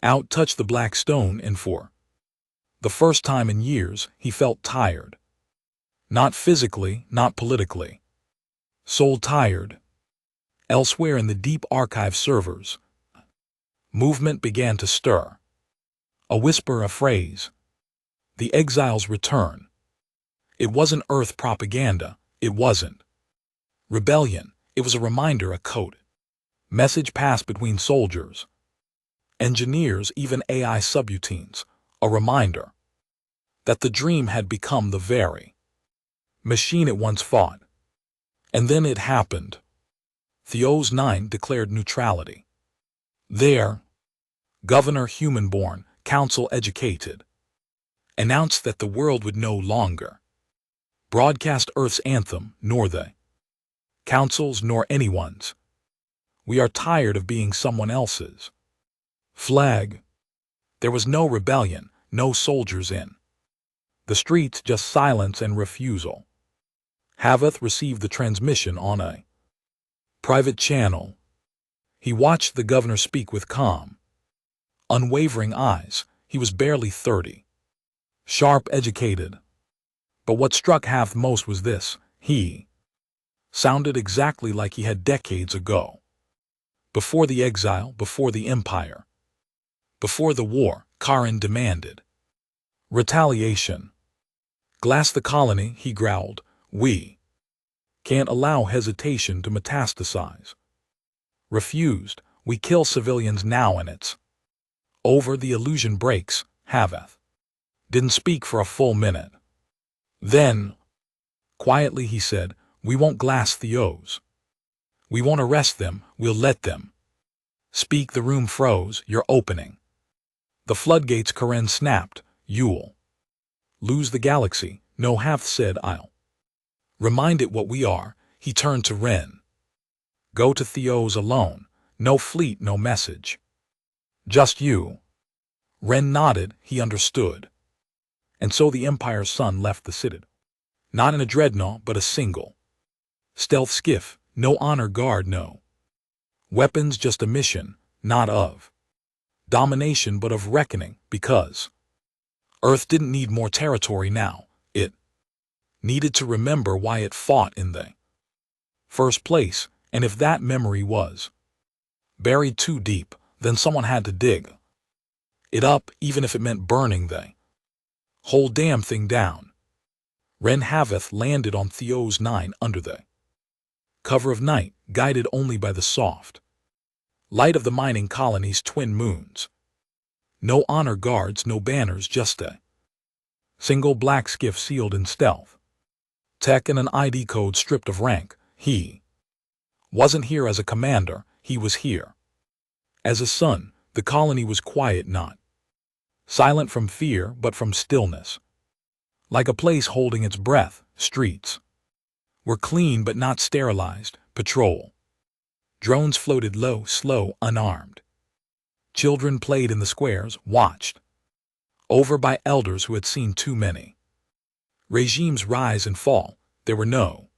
out, touched the black stone, and for the first time in years, he felt tired. Not physically, not politically. Soul tired. Elsewhere in the deep archive servers, movement began to stir. A whisper, a phrase. The exiles return. It wasn't Earth propaganda. It wasn't rebellion. It was a reminder, a code message passed between soldiers, engineers, even AI subroutines. A reminder that the dream had become the very machine it once fought. And then it happened. Theos 9 declared neutrality. There, Governor Human-born, Council educated, announced that the world would no longer broadcast Earth's anthem, nor the Council's nor anyone's. We are tired of being someone else's flag. There was no rebellion, no soldiers in the streets, just silence and refusal. Haveth received the transmission on a private channel. He watched the governor speak with calm, unwavering eyes. He was barely 30. Sharp, educated. But what struck Haveth most was this. He sounded exactly like he had decades ago. Before the exile, before the empire, before the war, Karin demanded retaliation. Glass the colony, he growled. We can't allow hesitation to metastasize. Refused. We kill civilians now and it's over. The illusion breaks. Haveth didn't speak for a full minute. Then, quietly he said, we won't glass Theos. We won't arrest them. We'll let them speak. The room froze. You're opening the floodgates. Karen snapped. You'll lose the galaxy. No, Haveth said. I'll Reminded what we are, he turned to Ren. Go to Theos alone. No fleet, no message. Just you. Ren nodded, he understood. And so the Empire's son left the citadel. Not in a dreadnought, but a single stealth skiff, no honor guard, no weapons, just a mission, not of domination but of reckoning, because Earth didn't need more territory now. It needed to remember why it fought in the first place, and if that memory was buried too deep, then someone had to dig it up, even if it meant burning the whole damn thing down. Ren Haveth landed on Theos 9 under the cover of night, guided only by the soft light of the mining colony's twin moons. No honor guards, no banners, just a single black skiff sealed in stealth tech and an ID code stripped of rank. He wasn't here as a commander, he was here as a son. The colony was quiet, not silent from fear, but from stillness. Like a place holding its breath. Streets were clean but not sterilized. Patrol drones floated low, slow, unarmed. Children played in the squares, watched over by elders who had seen too many regimes rise and fall. There were no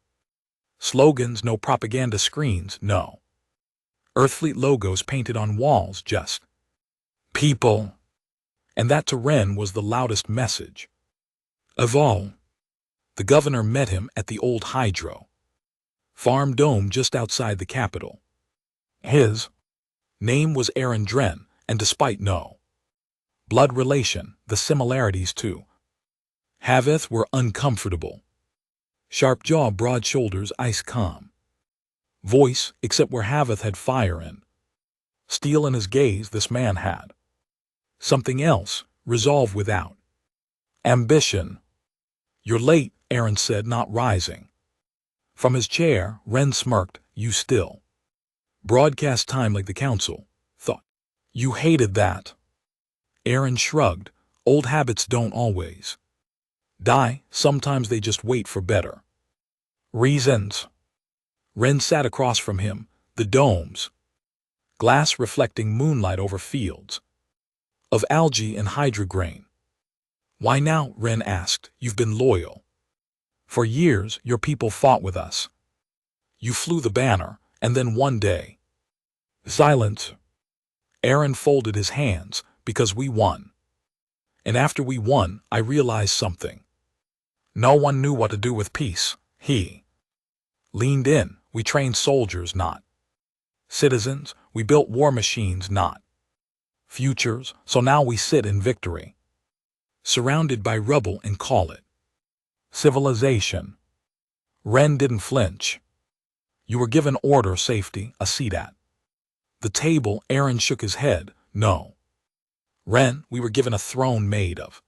slogans, no propaganda screens, no Earthfleet logos painted on walls, just people. And that to Ren was the loudest message of all. The governor met him at the old hydro farm dome just outside the capital. His name was Aaron Dren, and despite no blood relation, the similarities to Haveth were uncomfortable. Sharp jaw, broad shoulders, ice calm voice, except where Haveth had fire and steel in his gaze, this man had something else, resolve without ambition. You're late, Aaron said, not rising from his chair. Ren smirked. You still broadcast time like the council thought you hated that. Aaron shrugged. Old habits don't always die, sometimes they just wait for better reasons. Ren sat across from him, the domes glass reflecting moonlight over fields of algae and hydra grain. Why now? Ren asked. You've been loyal for years. Your people fought with us. You flew the banner, and then one day. Silence. Aaron folded his hands. Because we won. And after we won, I realized something. No one knew what to do with peace. He leaned in. We trained soldiers, not citizens. We built war machines, not futures. So now we sit in victory, surrounded by rubble, and call it civilization. Ren didn't flinch. You were given order, safety, a seat at the table. Aaron shook his head. No. Ren, we were given a throne made of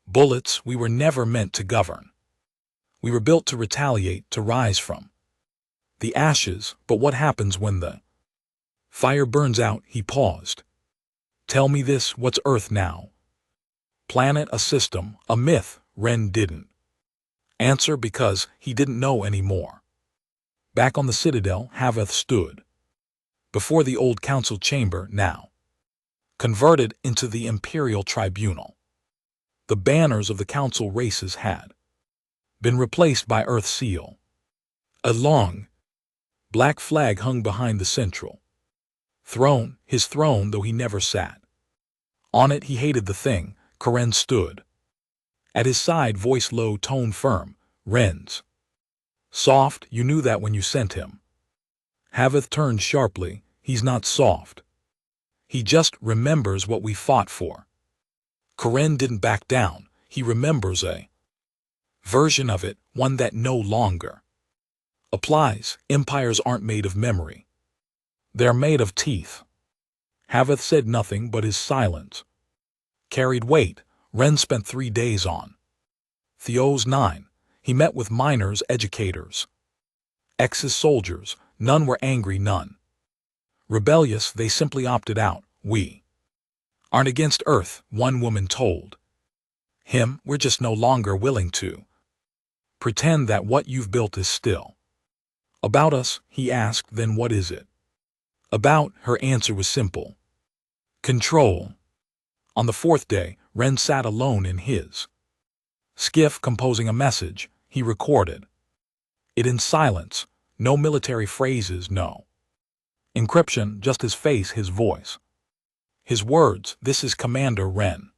bullets. We were never meant to govern. We were built to retaliate, to rise from the ashes. But what happens when the fire burns out? He paused. Tell me this, what's Earth now? Planet, a system, a myth? Ren didn't answer because he didn't know anymore. Back on the citadel, Haveth stood before the old council chamber, now converted into the imperial tribunal. The banners of the council races had been replaced by Earth seal. A long black flag hung behind the central throne, his throne, though he never sat on it. He hated the thing. Karen stood at his side, voice low, tone firm. Ren's soft. You knew that when you sent him. Haveth turned sharply. He's not soft. He just remembers what we fought for. Karen didn't back down. He remembers a version of it, one that no longer applies. Empires aren't made of memory. They're made of teeth. Haveth said nothing, but his silence carried weight. Ren spent 3 days on Theos 9. He met with miners, educators, ex-soldiers. None were angry, none rebellious. They simply opted out. We aren't against Earth, one woman told him. We're just no longer willing to Pretend that what you've built is still about us, he asked. Then what is it? About, her answer was simple. Control. On the fourth day, Ren sat alone in his skiff composing a message. He recorded it in silence, no military phrases, no encryption, just his face, his voice. His words, this is Commander Ren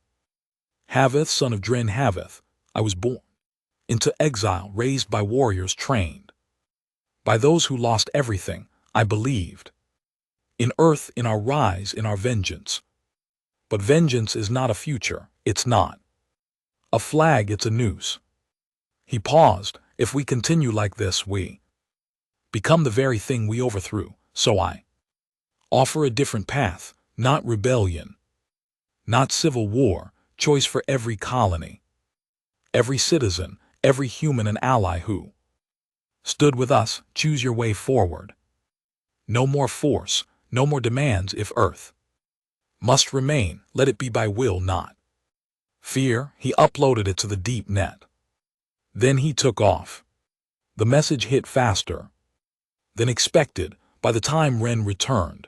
Haveth, son of Drin Haveth. I was born into exile, raised by warriors trained by those who lost everything. I believed in Earth, in our rise, in our vengeance. But vengeance is not a future, it's not a flag, it's a noose. He paused. If we continue like this, we become the very thing we overthrew. So I offer a different path, not rebellion, not civil war, choice for every colony, every citizen, every human and ally who stood with us. Choose your way forward. No more force, no more demands. If Earth must remain, let it be by will, not fear. He uploaded it to the deep net. Then he took off. The message hit faster than expected. By the time Ren returned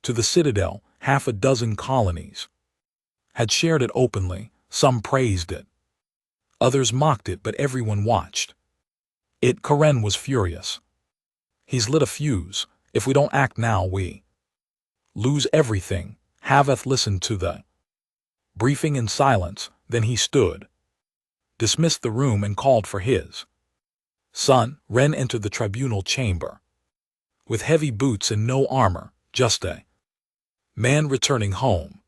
to the Citadel, 6 colonies had shared it openly. Some praised it, others mocked it, but everyone watched it. Karen was furious. He's lit a fuse. If we don't act now, we lose everything. Haveth listened to the briefing in silence. Then he stood, dismissed the room, and called for his son. Ren entered the tribunal chamber with heavy boots and no armor, just a man returning home.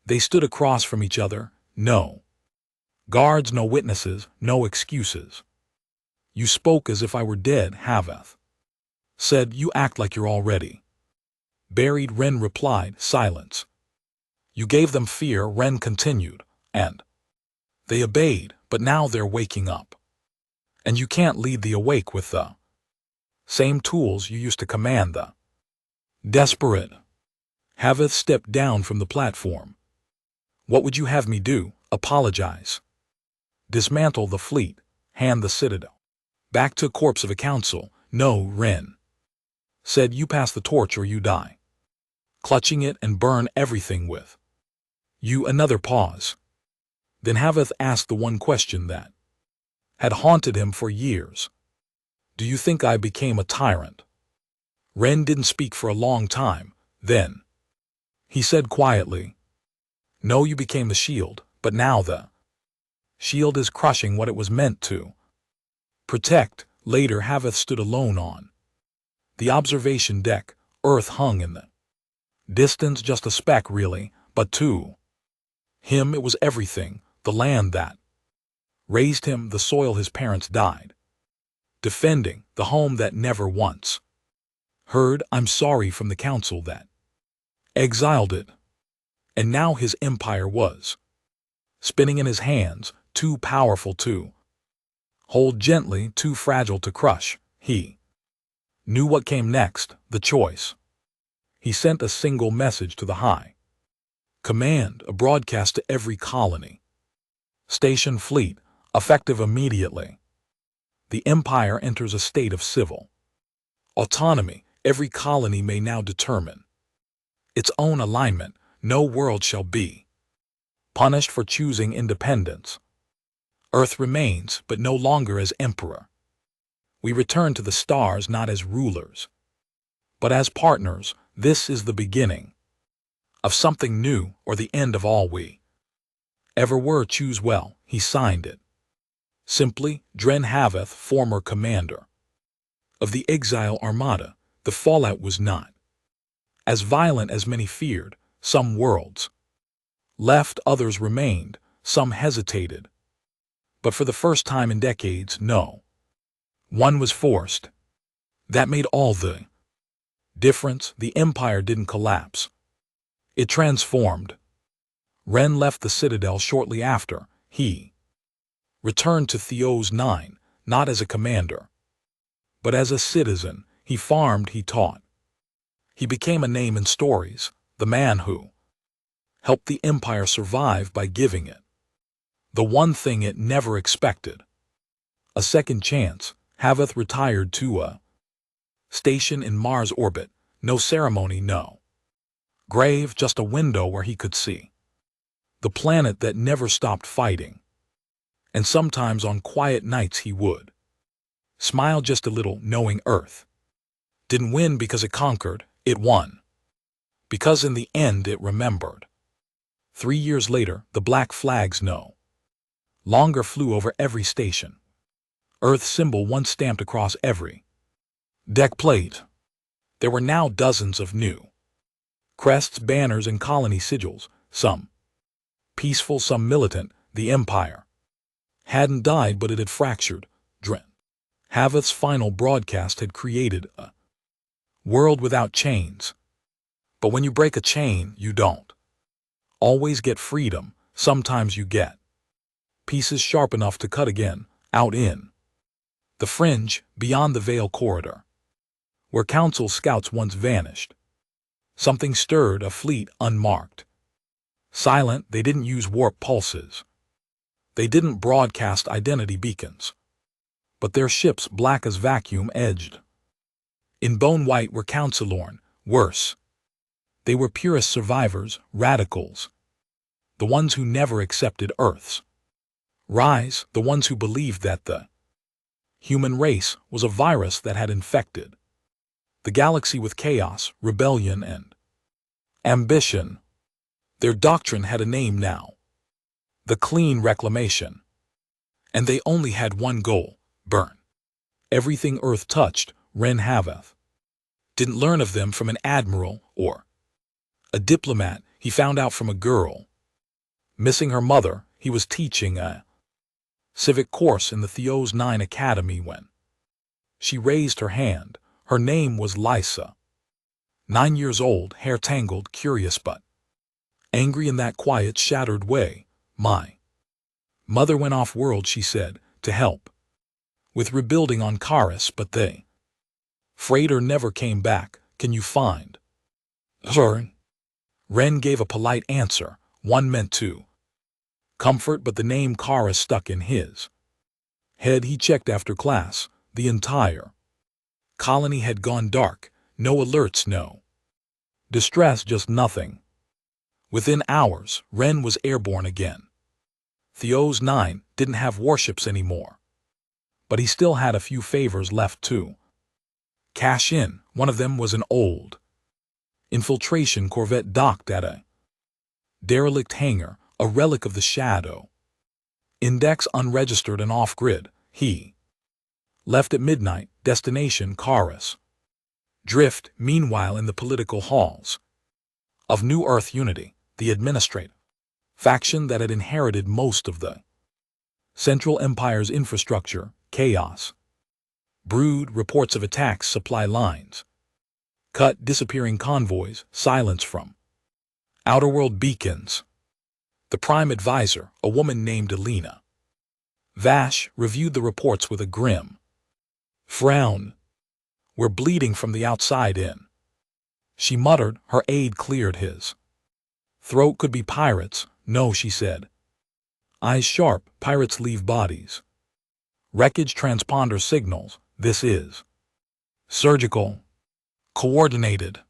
They stood across from each other. No guards, no witnesses, no excuses. You spoke as if I were dead, Haveth said. You act like you're already buried, Ren replied. Silence. You gave them fear, Ren continued, and they obeyed, but now they're waking up. And you can't lead the awake with the same tools you used to command the desperate. Haveth stepped down from the platform. What would you have me do? Apologize? Dismantle the fleet? Hand the Citadel back to corpse of a council? No, Ren said. You pass the torch or you die clutching it and burn everything with you. Another pause. Then Haveth asked the one question that had haunted him for years. Do you think I became a tyrant? Ren didn't speak for a long time. Then he said quietly, no, you became the shield, but now the shield is crushing what it was meant to protect. Later, Haveth stood alone on the observation deck. Earth hung in the distance, just a speck really, but to him it was everything. The land that raised him, the soil his parents died defending, the home that never once heard I'm sorry from the council that exiled it. And now his empire was spinning in his hands, too powerful to hold gently, too fragile to crush. He knew what came next, the choice. He sent a single message to the High Command, a broadcast to every colony, station, fleet, effective immediately. The Empire enters a state of civil autonomy. Every colony may now determine its own alignment. No world shall be punished for choosing independence. Earth remains, but no longer as emperor. We return to the stars not as rulers, but as partners. This is the beginning of something new, or the end of all we ever were. Choose well. He signed it simply. Dren Haveth, former commander of the exile Armada. The fallout was not as violent as many feared. Some worlds left, others remained, some hesitated. But for the first time in decades, no one was forced. That made all the difference. The Empire didn't collapse. It transformed. Ren left the Citadel shortly after. He returned to Theo's 9, not as a commander, but as a citizen. He farmed, he taught. He became a name in stories, the man who helped the Empire survive by giving it the one thing it never expected: A second chance, Haveth retired to a station in Mars orbit. No ceremony, no grave, just a window where he could see the planet that never stopped fighting. And sometimes on quiet nights he would smile just a little, knowing Earth didn't win because it conquered, it won because in the end it remembered. 3 years later, the black flags no longer flew over every station. Earth's symbol once stamped across every deck plate. There were now dozens of new crests, banners, and colony sigils, some peaceful, some militant. The Empire hadn't died, but it had fractured. Haveth's final broadcast had created a world without chains. But when you break a chain, you don't always get freedom. Sometimes you get pieces sharp enough to cut again, out in the fringe, beyond the Veil corridor, where Council scouts once vanished. Something stirred, a fleet unmarked. Silent, they didn't use warp pulses. They didn't broadcast identity beacons. But their ships, black as vacuum, edged in bone white, were Councilorn. Worse, they were purest survivors, radicals. The ones who never accepted Earth's rise, the ones who believed that the human race was a virus that had infected the galaxy with chaos, rebellion, and ambition. Their doctrine had a name now: the Clean Reclamation. And they only had one goal: burn everything Earth touched. Ren Haveth didn't learn of them from an admiral or a diplomat. He found out from a girl missing her mother. He was teaching a civic course in the Theos 9 Academy when she raised her hand. Her name was Lysa. 9 years old, hair tangled, curious but angry in that quiet, shattered way. My mother went off-world, she said, to help with rebuilding on Karis, but they freighter never came back. Can you find her? Ren gave a polite answer, one meant to comfort, but the name Karis stuck in his head. He checked after class. The entire colony had gone dark. No alerts, no distress, just nothing. Within hours, Ren was airborne again. Theos 9 didn't have warships anymore, but he still had a few favors left to cash in. One of them was an old infiltration corvette docked at a derelict hangar, a relic of the Shadow Index, unregistered and off-grid. He left at midnight, destination Karis. Drift, meanwhile, in the political halls of New Earth Unity, the administrative faction that had inherited most of the Central Empire's infrastructure, chaos brewed. Reports of attacks, supply lines cut, disappearing convoys, silence from outerworld beacons. The prime advisor, a woman named Elena Vash, reviewed the reports with a grim frown. We're bleeding from the outside in, she muttered. Her aide cleared his throat. Could be pirates. No, she said, eyes sharp. Pirates leave bodies. Wreckage, transponder signals. This is surgical, coordinated.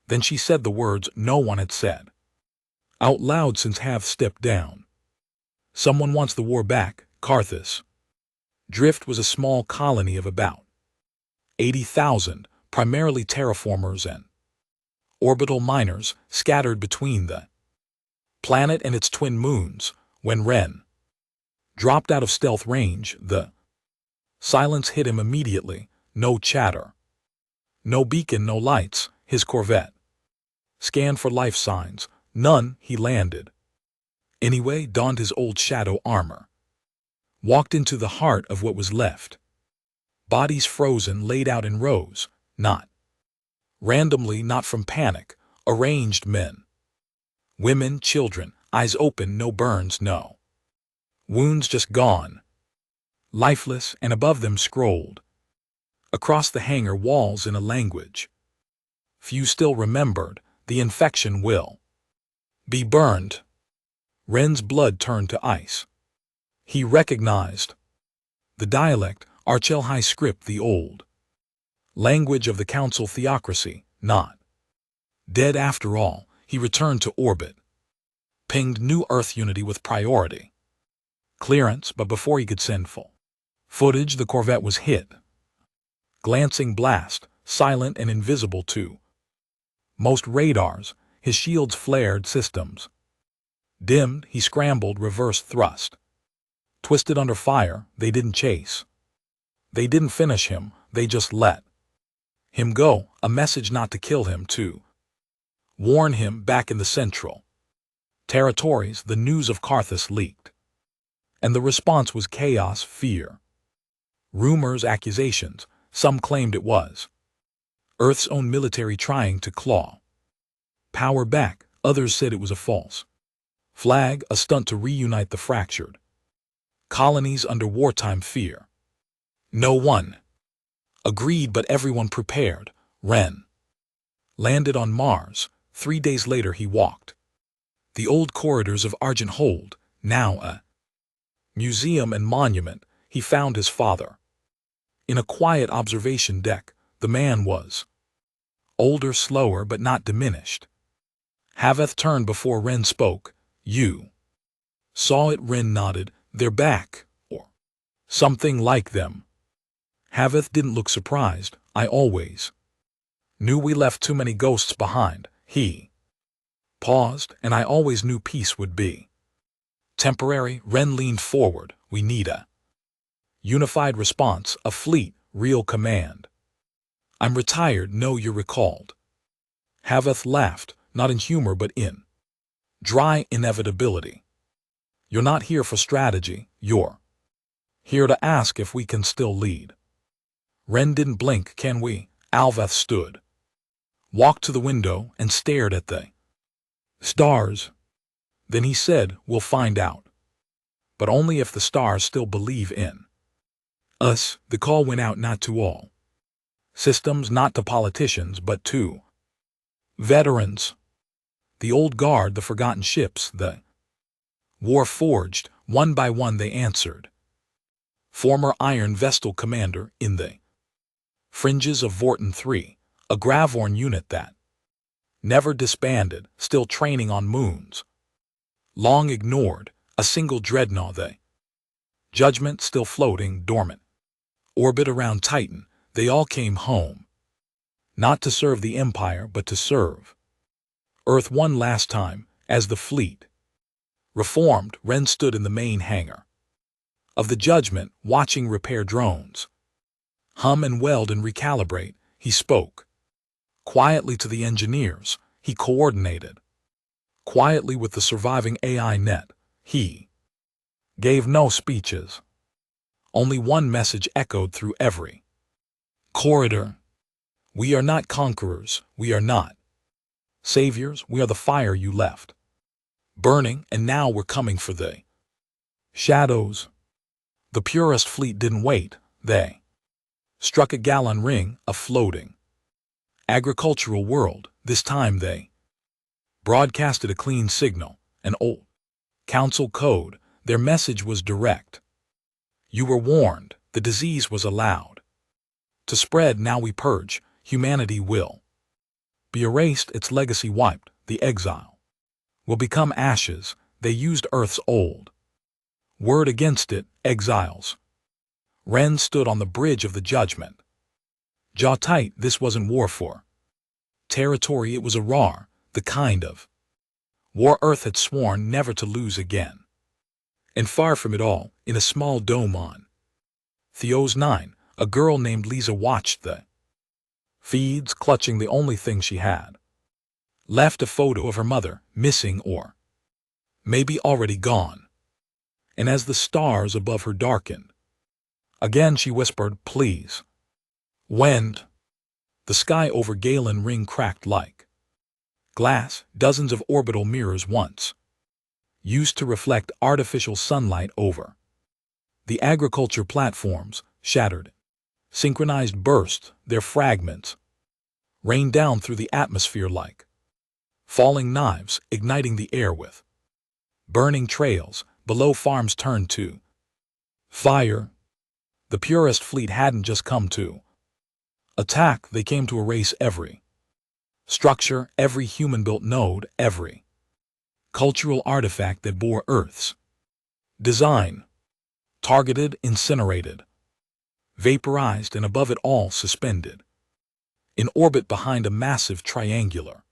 Then she said the words no one had said out loud since Hav stepped down. Someone wants the war back. Karthus. Drift was a small colony of about 80,000, primarily terraformers and orbital miners, scattered between the planet and its twin moons. When Ren dropped out of stealth range, the silence hit him immediately. No chatter, no beacon, no lights. His corvette scanned for life signs. None. He landed anyway, donned his old shadow armor, walked into the heart of what was left. Bodies frozen, laid out in rows, not randomly, not from panic. Arranged men, women, children, eyes open, no burns, no wounds, just gone, lifeless. And above them scrolled across the hangar walls in a language few still remembered: the infection will be burned. Ren's blood turned to ice. He recognized The dialect, Archel High script, the old language of the council theocracy, not dead after all. He returned to orbit, pinged New Earth Unity with priority clearance, but before he could send full footage, the Corvette was hit. Glancing blast, silent and invisible to most radars, his shields flared, systems dimmed. He scrambled, reverse thrust, twisted under fire. They didn't chase. They didn't finish him, they just let him go, a message not to kill him, to warn him. Back in the central territories, the news of Carthus leaked, and the response was chaos, fear, rumors, accusations. Some claimed it was Earth's own military trying to claw power back. Others said it was a false flag, a stunt to reunite the fractured colonies under wartime fear. No one agreed, but everyone prepared. Ren landed on Mars. 3 days later he walked the old corridors of Argent Hold, now a museum and monument. He found his father in a quiet observation deck. The man was older, slower, but not diminished. Haveth turned before Ren spoke. You saw it? Ren nodded. They're back, or something like them. Haveth didn't look surprised. I always knew we left too many ghosts behind. He paused, and I always knew peace would be temporary. Ren leaned forward. We need a unified response, a fleet, real command. I'm retired. No, you're recalled. Haveth laughed, not in humor but in dry inevitability. You're not here for strategy, you're here to ask if we can still lead. Ren didn't blink. Can we? Alvath stood, walked to the window, and stared at the stars. Then he said, we'll find out. But only if the stars still believe in us. The call went out not to all systems, not to politicians, but to veterans. The old guard, the forgotten ships, the war forged. One by one they answered. Former Iron Vestal commander in the fringes of Vorton 3, a Gravorn unit that never disbanded, still training on moons long ignored, a single dreadnought, the Judgment still floating dormant orbit around Titan. They all came home, not to serve the Empire but to serve Earth one last time. As the fleet reformed, Ren stood in the main hangar of the Judgment, watching repair drones hum and weld and recalibrate. He spoke quietly to the engineers. He coordinated quietly with the surviving AI net. He gave no speeches. Only one message echoed through every corridor. We are not conquerors. We are not saviors. We are the fire you left burning, and now we're coming for the shadows. The purest fleet didn't wait. They struck a gallon ring, a floating agricultural world. This time they broadcasted a clean signal, an old council code. Their message was direct. You were warned. The disease was allowed to spread. Now we purge. Humanity will be erased, its legacy wiped. The exile will become ashes. They used Earth's old word against it, exiles. Ren stood on the bridge of the Judgment, jaw tight. This wasn't war for territory. It was a RAR, the kind of war Earth had sworn never to lose again. And far from it all, in a small dome on Theos 9, a girl named Lisa watched the feeds, clutching the only thing she had left, a photo of her mother, missing or maybe already gone. And as the stars above her darkened, again she whispered, please. When the sky over Galen Ring cracked like glass, dozens of orbital mirrors once used to reflect artificial sunlight over the agriculture platforms shattered. Synchronized bursts, their fragments rained down through the atmosphere like falling knives, igniting the air with burning trails. Below, farms turned to fire. The purest fleet hadn't just come to attack, they came to erase every structure, every human-built node, every cultural artifact that bore Earth's design. Targeted, incinerated, vaporized, and above it all suspended in orbit behind a massive triangular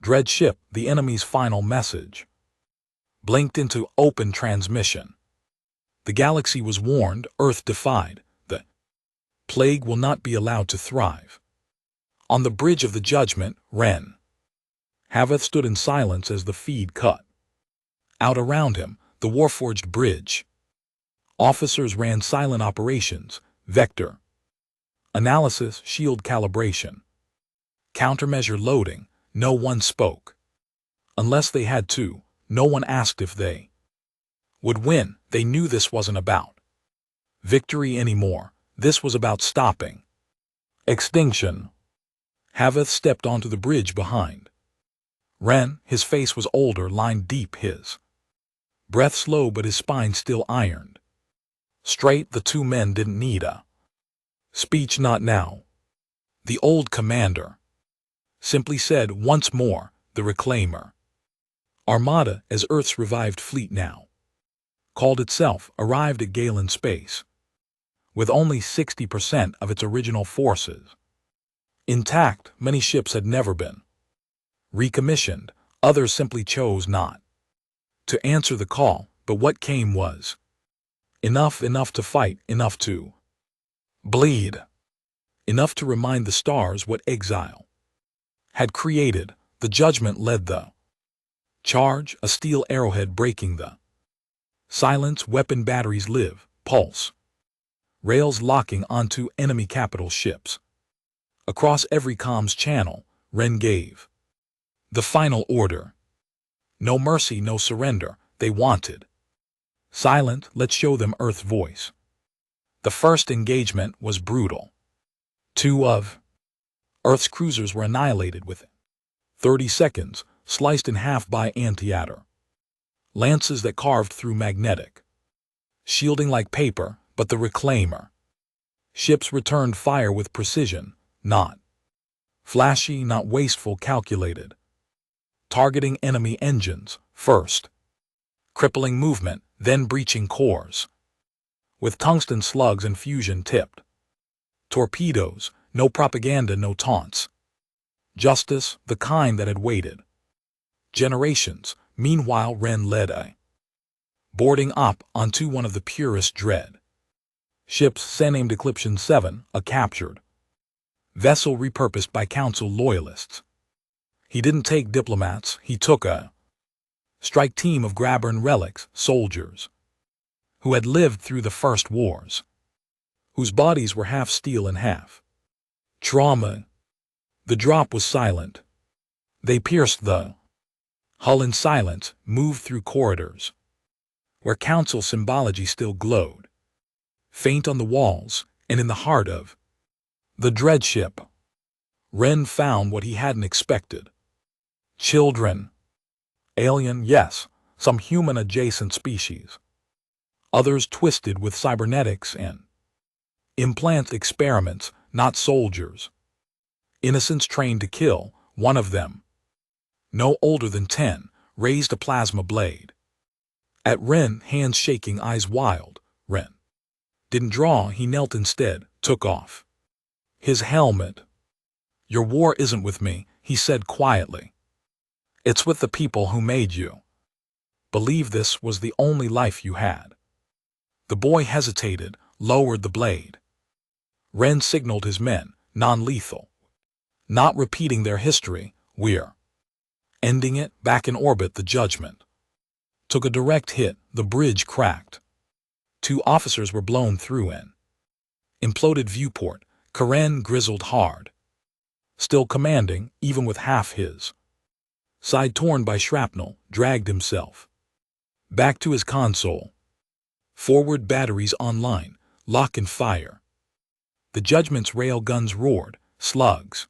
dread ship, the enemy's final message blinked into open transmission. The galaxy was warned, Earth defied, the plague will not be allowed to thrive. On the bridge of the judgment, Ren Haveth stood in silence as the feed cut out around him, the warforged bridge. Officers ran silent operations, vector analysis, shield calibration, countermeasure loading. No one spoke. Unless they had to, no one asked if they would win. They knew this wasn't about victory anymore. This was about stopping extinction. Haveth stepped onto the bridge behind Ren. His face was older, lined deep, his breath slow, but his spine still ironed straight. The two men didn't need a speech, not now. The old commander simply said once more, the Reclaimer Armada, as Earth's revived fleet now called itself, arrived at Galen space with only 60% of its original forces intact. Many ships had never been recommissioned. Others simply chose not to answer the call, but what came was enough to fight, enough to bleed, enough to remind the stars what exile had created. The judgment led the charge, a steel arrowhead breaking the silence. Weapon batteries live, pulse rails locking onto enemy capital ships. Across every comms channel, Ren gave the final order. No mercy, no surrender. They wanted silent. Let's show them Earth's voice. The first engagement was brutal. 2 of Earth's cruisers were annihilated within 30 seconds, sliced in half by anti-air lances that carved through magnetic shielding like paper. But the Reclaimer ships returned fire with precision, not flashy, not wasteful, calculated, targeting enemy engines first, crippling movement, then breaching cores with tungsten slugs and fusion-tipped torpedoes. No propaganda, no taunts. Justice, the kind that had waited generations. Meanwhile, Ren led a boarding op onto one of the purest dread ships, named Eclipsion 7, a captured vessel repurposed by Council loyalists. He didn't take diplomats, he took a strike team of Grabbern relics, soldiers who had lived through the first wars, whose bodies were half steel and half trauma. The drop was silent. They pierced the hull in silence, moved through corridors where Council symbology still glowed faint on the walls, and in the heart of the dread ship, Ren found what he hadn't expected. Children. Alien, yes, some human-adjacent species. Others twisted with cybernetics and implant experiments, not soldiers. Innocents trained to kill. One of them, no older than 10, raised a plasma blade at Ren, hands shaking, eyes wild. Ren didn't draw, he knelt instead, took off his helmet. Your war isn't with me, he said quietly. It's with the people who made you believe this was the only life you had. The boy hesitated, lowered the blade. Ren signaled his men, non-lethal. Not repeating their history, we're ending it. Back in orbit, the judgment took a direct hit. The bridge cracked. 2 officers were blown through an imploded viewport. Karen grizzled hard, still commanding, even with half his side torn by shrapnel, dragged himself back to his console. Forward batteries online, lock and fire. The judgment's rail guns roared, slugs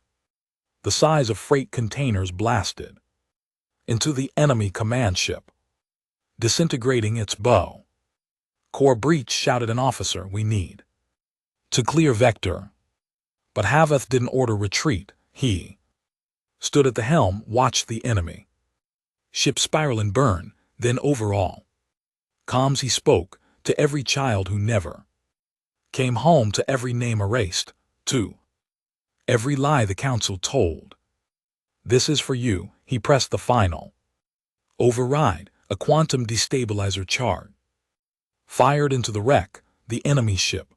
the size of freight containers blasted into the enemy command ship, disintegrating its bow. Core breach, shouted an officer. We need to clear Vector. But Haveth didn't order retreat. He stood at the helm, watched the enemy ship spiral and burn, then overall comms he spoke to every child who never came home, to every name erased, to every lie the council told. This is for you. He pressed the final override, a quantum destabilizer chart fired into the wreck. The enemy ship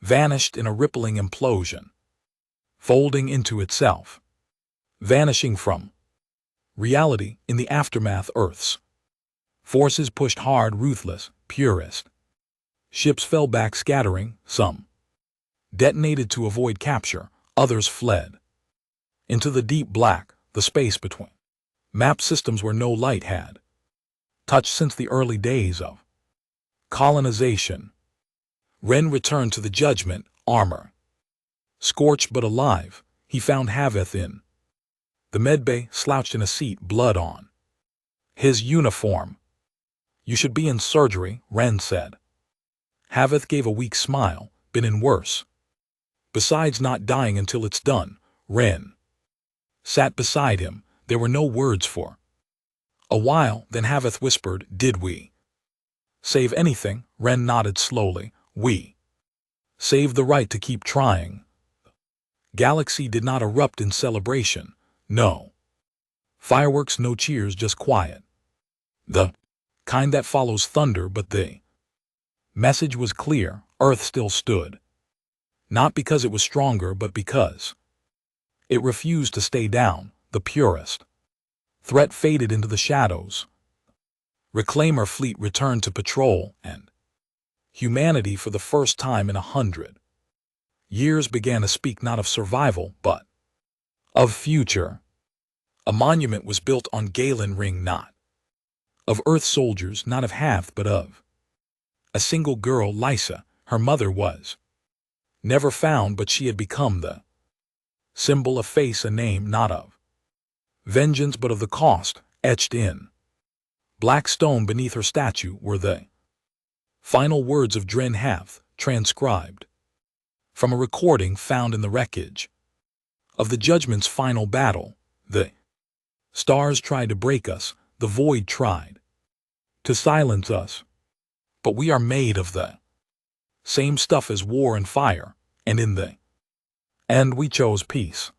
vanished in a rippling implosion, folding into itself, vanishing from reality. In the aftermath, Earth's forces pushed hard, ruthless, purist. Ships fell back, scattering. Some detonated to avoid capture, others fled into the deep black, the space between map systems where no light had touched since the early days of colonization. Ren returned to the Judgment, armor scorched but alive. He found Haveth in the medbay, slouched in a seat, blood on his uniform. "You should be in surgery," Ren said. Haveth gave a weak smile. "Been in worse. Besides not dying until it's done." Ren sat beside him. There were no words for a while. Then Haveth whispered, "Did we save anything?" Ren nodded slowly. "We saved the right to keep trying." Galaxy did not erupt in celebration. No fireworks, no cheers, just quiet. The kind that follows thunder. But the message was clear. Earth still stood. Not because it was stronger, but because it refused to stay down. The purest threat faded into the shadows. Reclaimer fleet returned to patrol, and humanity, for the first time in 100 years, began to speak not of survival, but of future. A monument was built on Galen Ring, not of Earth soldiers, not of Hath, but of a single girl, Lysa. Her mother was never found, but she had become the symbol, a face, a name, not of vengeance, but of the cost. Etched in black stone beneath her statue were the final words of Dren Hath, transcribed from a recording found in the wreckage of the Judgment's final battle. "The stars tried to break us, the void tried to silence us, but we are made of the same stuff as war and fire, and in the end we chose peace."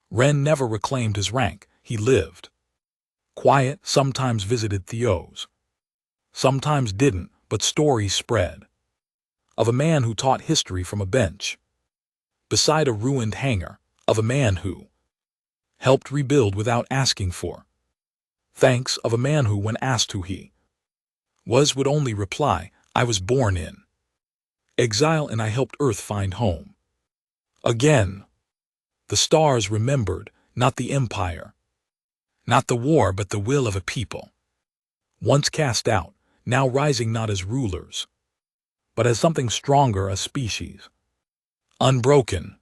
Ren never reclaimed his rank. He lived quiet, sometimes visited Theos, sometimes didn't, but stories spread of a man who taught history from a bench beside a ruined hangar, of a man who helped rebuild without asking for thanks, of a man who, when asked who he was, would only reply, "I was born in exile and I helped Earth find home again." The stars remembered, not the empire, not the war, but the will of a people, once cast out, now rising not as rulers, but as something stronger, a species unbroken.